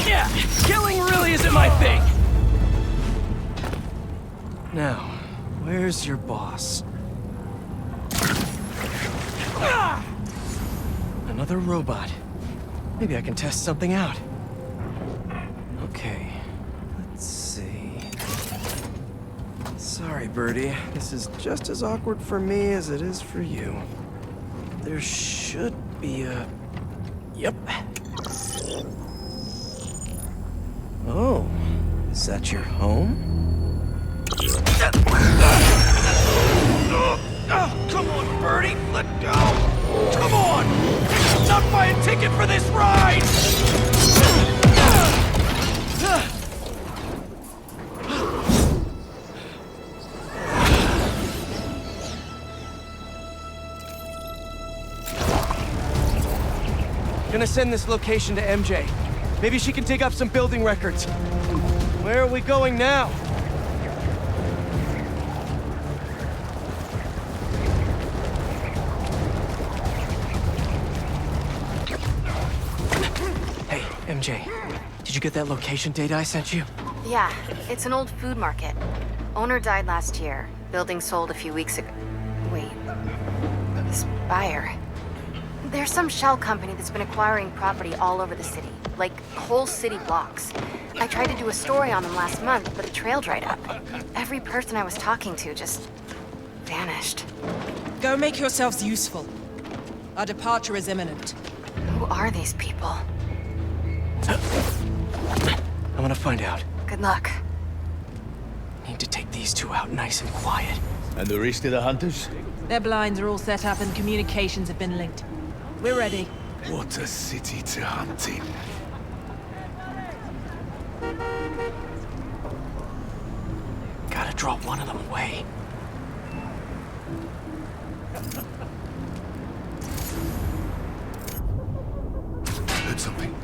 Yeah, killing really isn't my thing. Now, where's your boss? Another robot. Maybe I can test something out. Okay, let's see. Sorry, Birdie. This is just as awkward for me as it is for you. There should be a... Yep. Oh, is that your home? Oh, come on, Birdie, let go! Come on! Not buy a ticket for this ride! Gonna send this location to MJ. Maybe she can dig up some building records. Where are we going now? Hey, MJ. Did you get that location data I sent you? Yeah, it's an old food market. Owner died last year. Building sold a few weeks ago. Wait. This buyer. There's some shell company that's been acquiring property all over the city. Like, whole city blocks. I tried to do a story on them last month, but it trailed right up. Every person I was talking to just... vanished. Go make yourselves useful. Our departure is imminent. Who are these people? I'm gonna find out. Good luck. Need to take these two out nice and quiet. And the rest of the hunters? Their blinds are all set up and communications have been linked. We're ready. What a city to hunt in. Gotta draw one of them away. Heard something.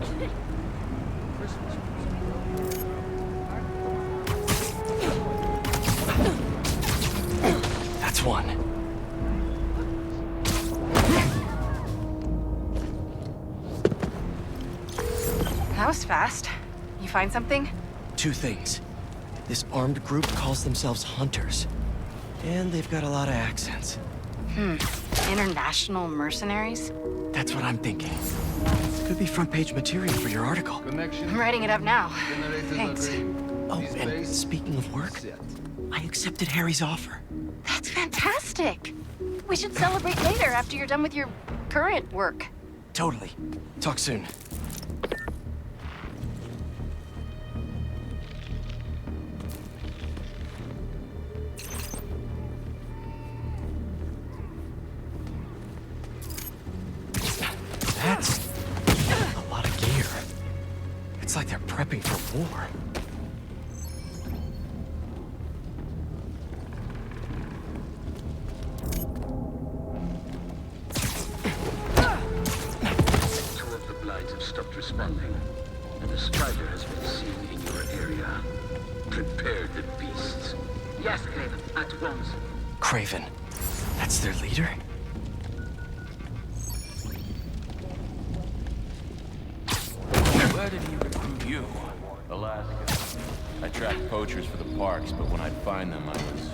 That's one. That was fast. You find something? Two things. This armed group calls themselves Hunters. And they've got a lot of accents. International mercenaries? That's what I'm thinking. Could be front page material for your article. I'm writing it up now. Thanks. Oh, and speaking of work, I accepted Harry's offer. That's fantastic. We should celebrate later after you're done with your current work. Totally. Talk soon. prepping for war. Two of the blinds have stopped responding, and the Strider has been seen in your area. Prepare the beasts. Yes, Craven, at once. Craven. That's their leader? Where did he recruit you? Alaska. I tracked poachers for the parks, but when I'd find them, I was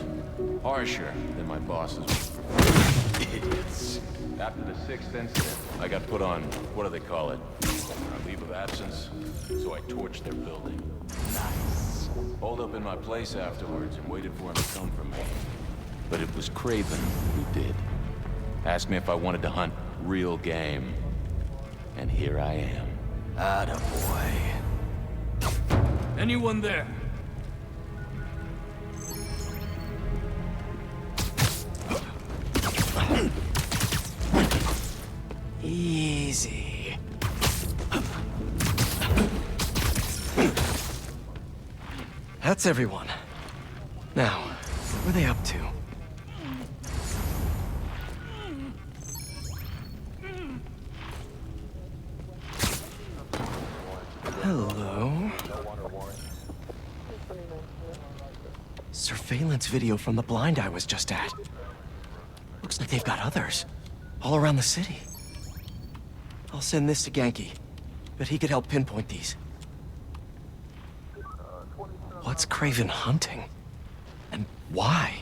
harsher than my bosses would prefer. Idiots. After the 6th incident, I got put on, what do they call it? A leave of absence. So I torched their building. Nice. Holed up in my place afterwards and waited for him to come for me. But it was Craven who did. Asked me if I wanted to hunt real game. And here I am. Attaboy. Anyone there? Easy. That's everyone. Now, what are they up to? Hello? Surveillance video from the blind I was just at. Looks like they've got others. All around the city. I'll send this to Genki. Bet he could help pinpoint these. What's Craven hunting? And why?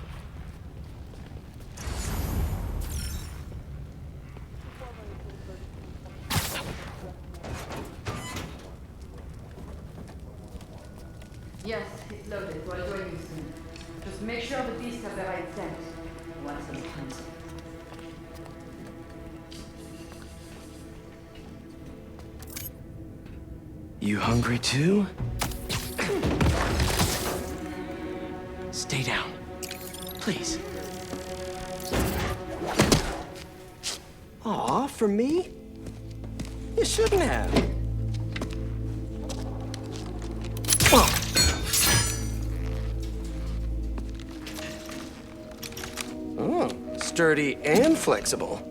Yes, it's loaded. We'll join you soon. Just make sure the beasts have the right scent. Once they hunt. You hungry too? Stay down. Please. Aw, for me? You shouldn't have. Oh, sturdy and flexible.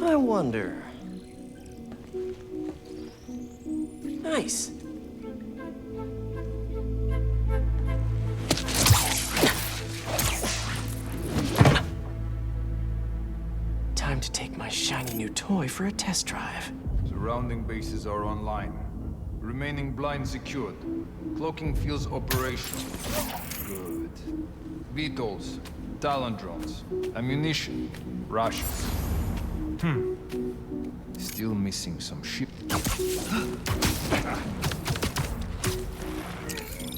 I wonder. Nice. Time to take my shiny new toy for a test drive. Surrounding bases are online. Remaining blind secured. Cloaking fields operational. Good. Beetles, Talon drones, ammunition, rations. Still missing some ship.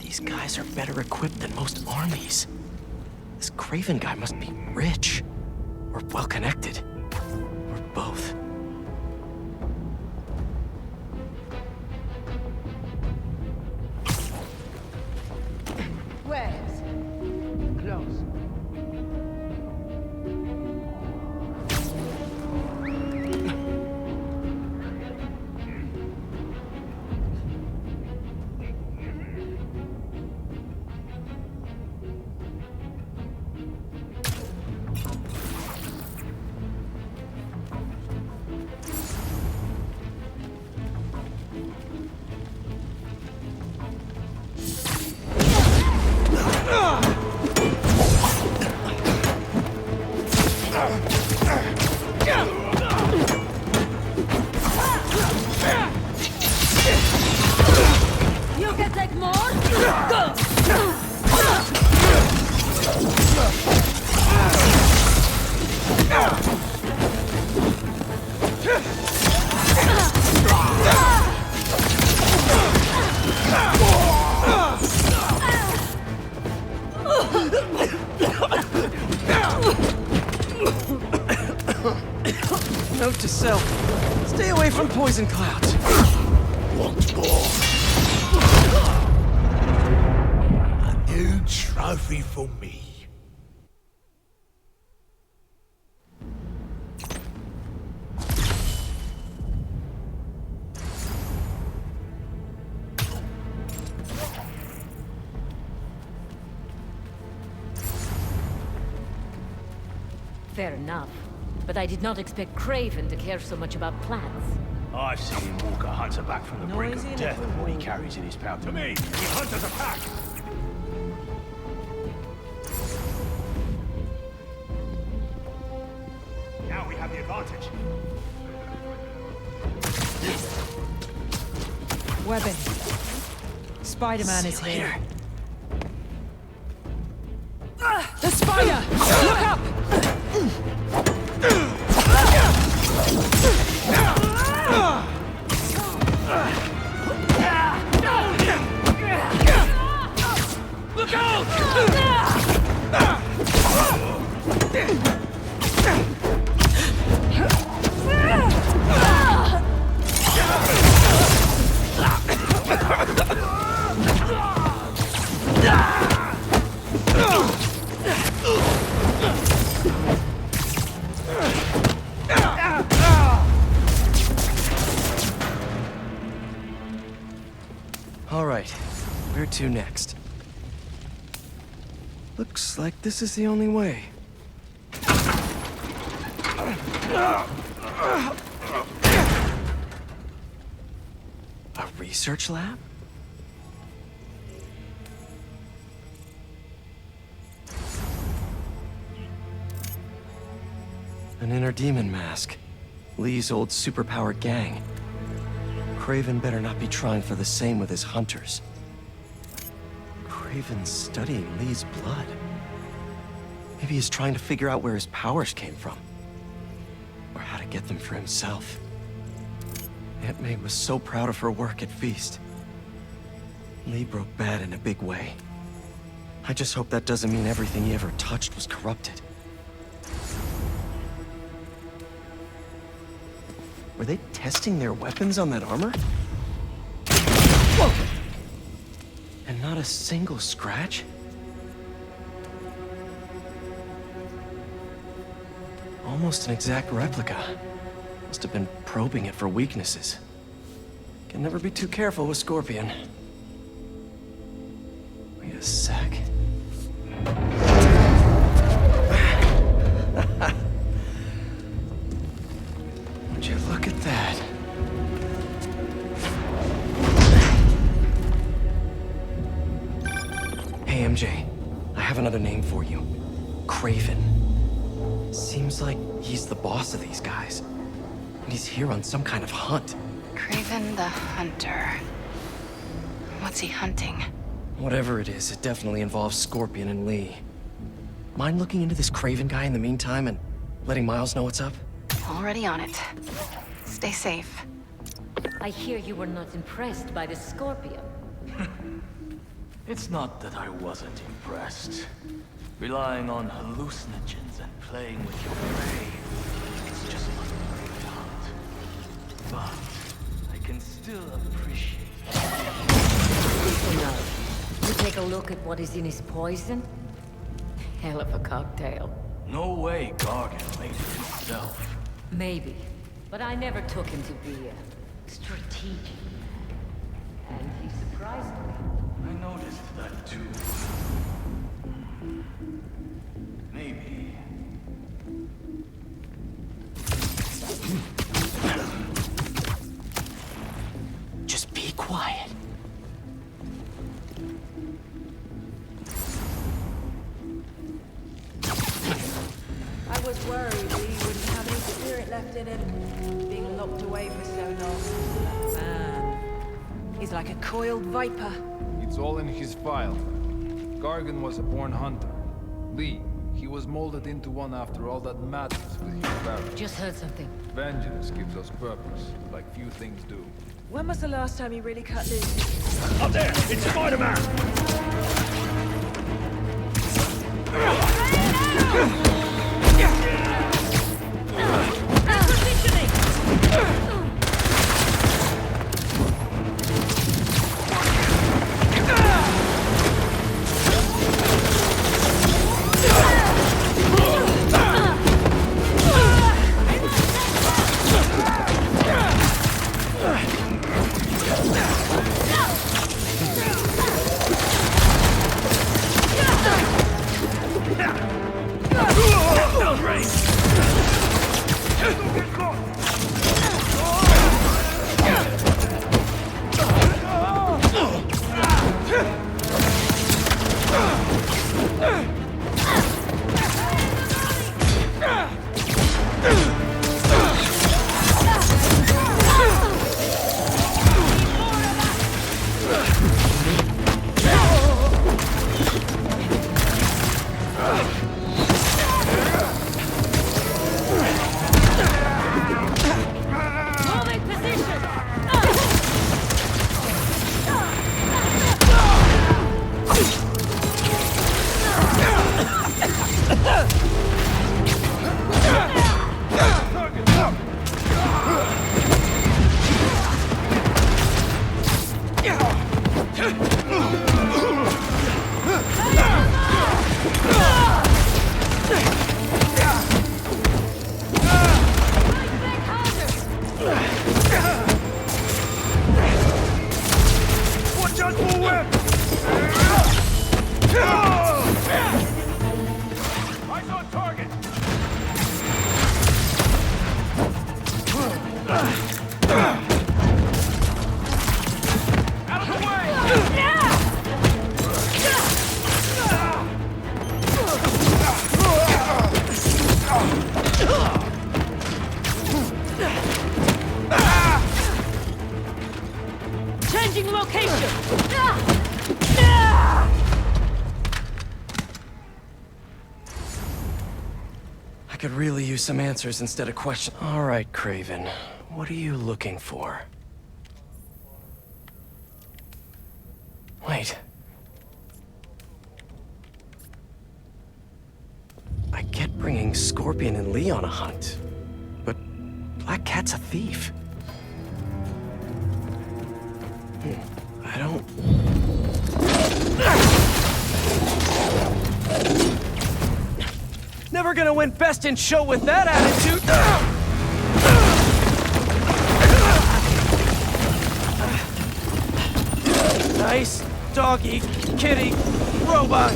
These guys are better equipped than most armies. This Craven guy must be rich. Or well-connected. Or both. Waves. Close. You can take more? Go! Note to self. Stay away from poison clouds. Once more. A new trophy for me. Fair enough. But I did not expect Craven to care so much about plants. I've seen him walk a hunter back from the brink of death with what he carries in his pouch. To me, we hunt as a pack! Now we have the advantage. Webbing. Spider-Man is here. The spider! Look up! Look out! All right, where to next? Looks like this is the only way. A research lab? An inner demon mask. Lee's old superpowered gang. Craven better not be trying for the same with his hunters. Craven's studying Lee's blood. Maybe he's trying to figure out where his powers came from. Or how to get them for himself. Aunt May was so proud of her work at Feast. Lee broke bad in a big way. I just hope that doesn't mean everything he ever touched was corrupted. Were they testing their weapons on that armor? Whoa! And not a single scratch? Almost an exact replica. Must have been probing it for weaknesses. Can never be too careful with Scorpion. Wait a sec. Would you look at that? Hey, MJ. I have another name for you. Craven. Seems like he's the boss of these guys. And he's here on some kind of hunt. Craven the Hunter. What's he hunting? Whatever it is, it definitely involves Scorpion and Lee. Mind looking into this Craven guy in the meantime and letting Miles know what's up? Already on it. Stay safe. I hear you were not impressed by the Scorpion. It's not that I wasn't impressed. Relying on hallucinogens and playing with your prey. It's just not very hard. But I can still appreciate it. You take a look at what is in his poison? Hell of a cocktail. No way Gargan made it himself. Maybe. But I never took him to be a strategic man. And he surprised me. I noticed that too. Maybe. Just be quiet. I was worried he wouldn't have any spirit left in him, being locked away for so long. Man, he's like a coiled viper. It's all in his file. Gargan was a born hunter. Lee, he was molded into one after all that madness with his barrel. Just heard something. Vengeance gives us purpose, like few things do. When was the last time you really cut loose? Up there! It's Spider-Man! Changing location! I could really use some answers instead of questions. All right, Craven. What are you looking for? Wait. I get bringing Scorpion and Lee on a hunt, but Black Cat's a thief. I don't... Never gonna win Best in Show with that attitude! Nice doggy, kitty, robot!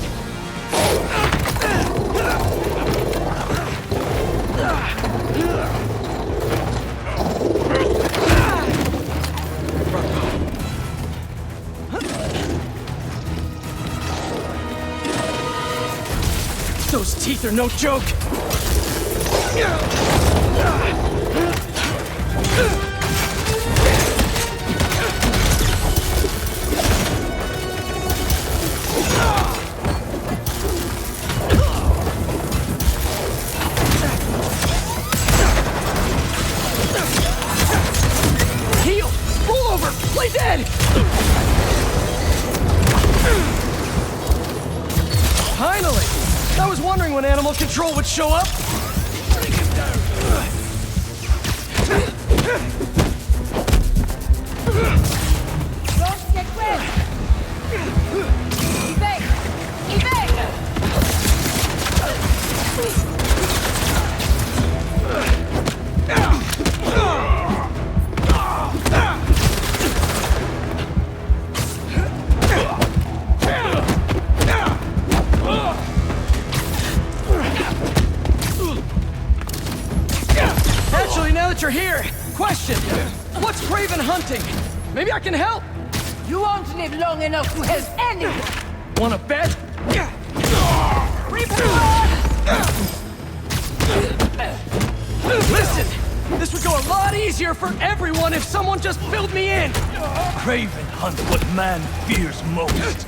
Those teeth are no joke! Heal! Roll over! Play dead! Finally! I was wondering when Animal Control would show up. Bring him down. Don't get wet! Evade! Evade! Actually, now that you're here, question. What's Craven hunting? Maybe I can help. You won't live long enough to help anyone! Wanna bet? Listen! This would go a lot easier for everyone if someone just filled me in! Craven hunts what man fears most.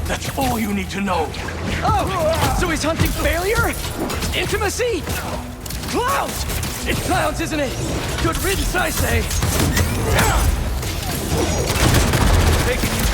That's all you need to know. Oh! So he's hunting failure? Intimacy? Clowns! It's clowns, isn't it? Good riddance, I say. Taking you.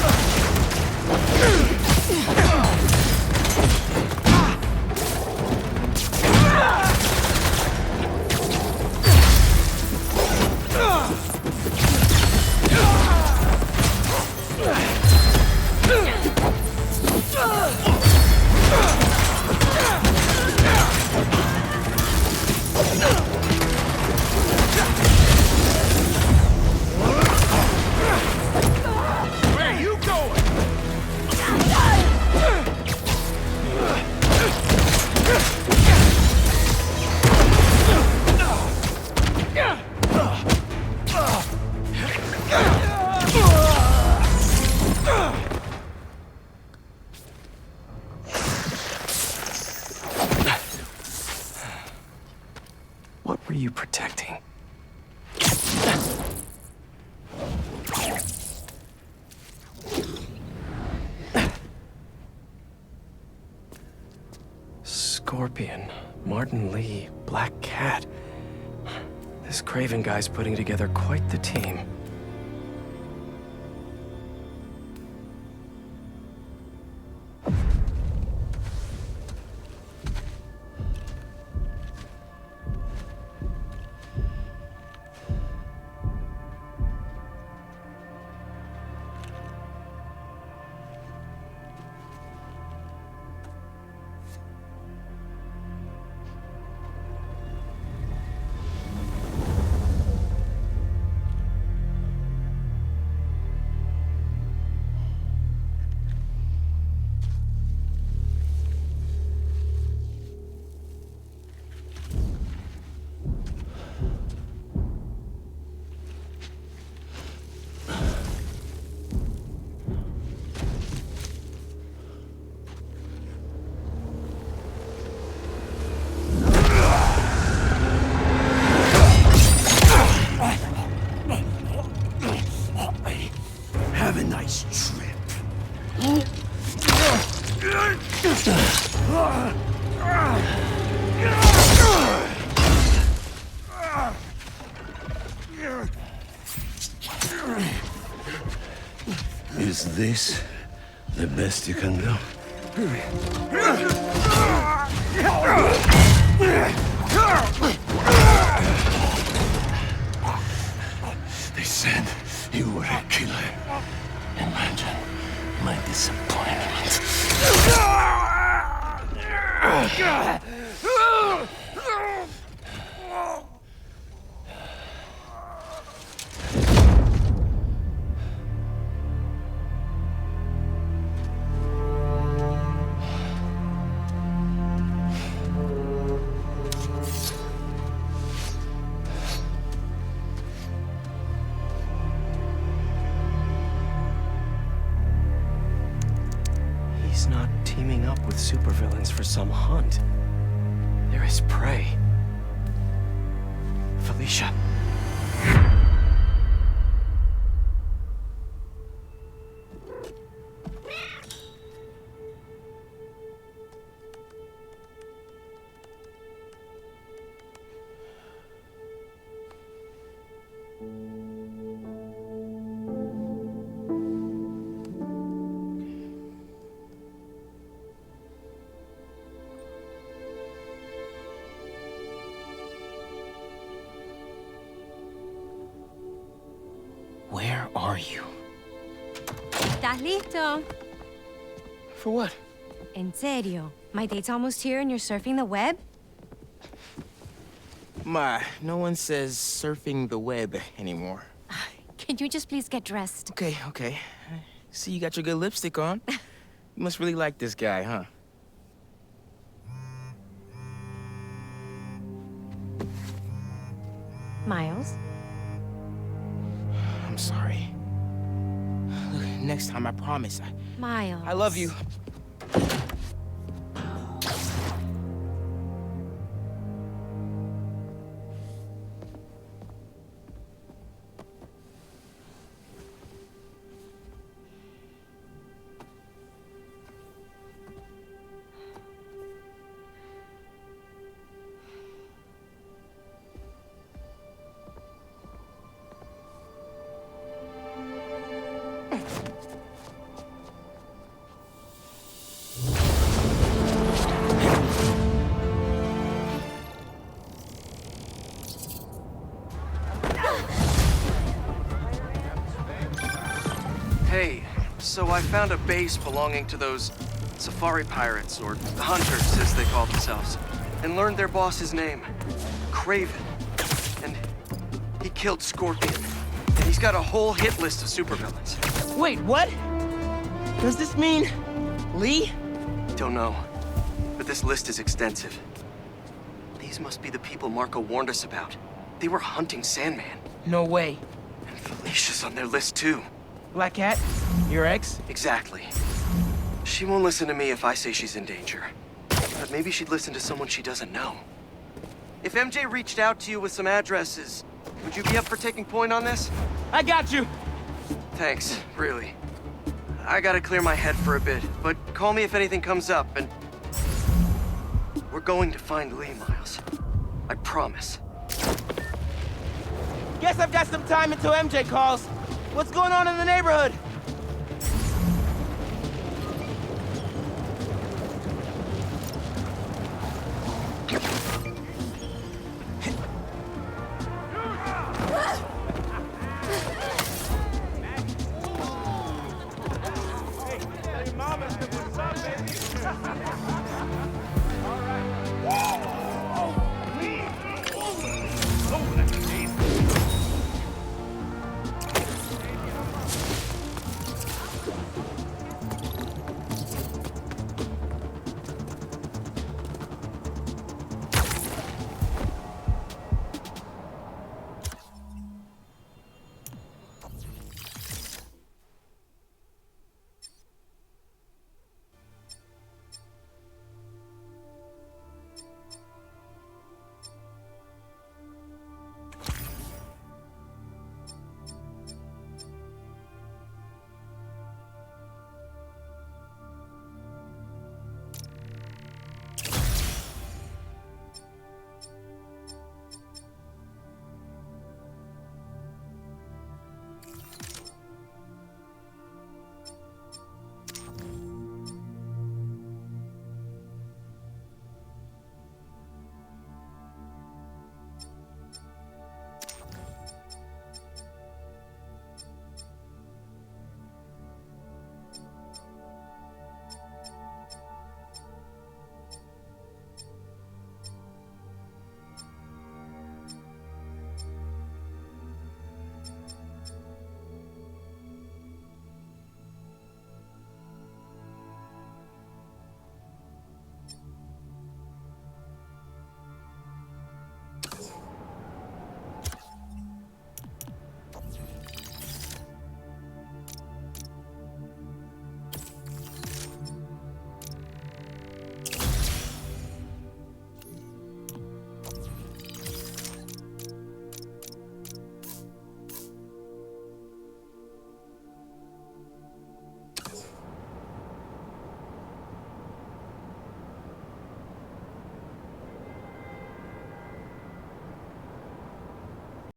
Where are you going? Scorpion, Martin Lee, Black Cat. This Craven guy's putting together quite the team. Have a nice trip. Is this the best you can do? They said you were a killer. Imagine my disappointment. He's not teaming up with supervillains for some hunt. There is prey. Felicia. Where are you? ¿Estás listo? For what? En serio? My date's almost here and you're surfing the web? Ma, no one says surfing the web anymore. Can you just please get dressed? Okay, okay. See, you got your good lipstick on. You must really like this guy, huh? Miles? I'm sorry. Look, next time, I promise. Miles. I love you. Hey, so I found a base belonging to those safari pirates, or hunters as they call themselves, and learned their boss's name, Craven. And he killed Scorpion. And he's got a whole hit list of supervillains. Wait, what? Does this mean Lee? Don't know, but this list is extensive. These must be the people Marco warned us about. They were hunting Sandman. No way. And Felicia's on their list too. Black Cat? Your ex? Exactly. She won't listen to me if I say she's in danger. But maybe she'd listen to someone she doesn't know. If MJ reached out to you with some addresses, Would you be up for taking point on this? I got you! Thanks, really. I gotta clear my head for a bit, but call me if anything comes up, and... We're going to find Lee, Miles. I promise. Guess I've got some time until MJ calls. What's going on in the neighborhood?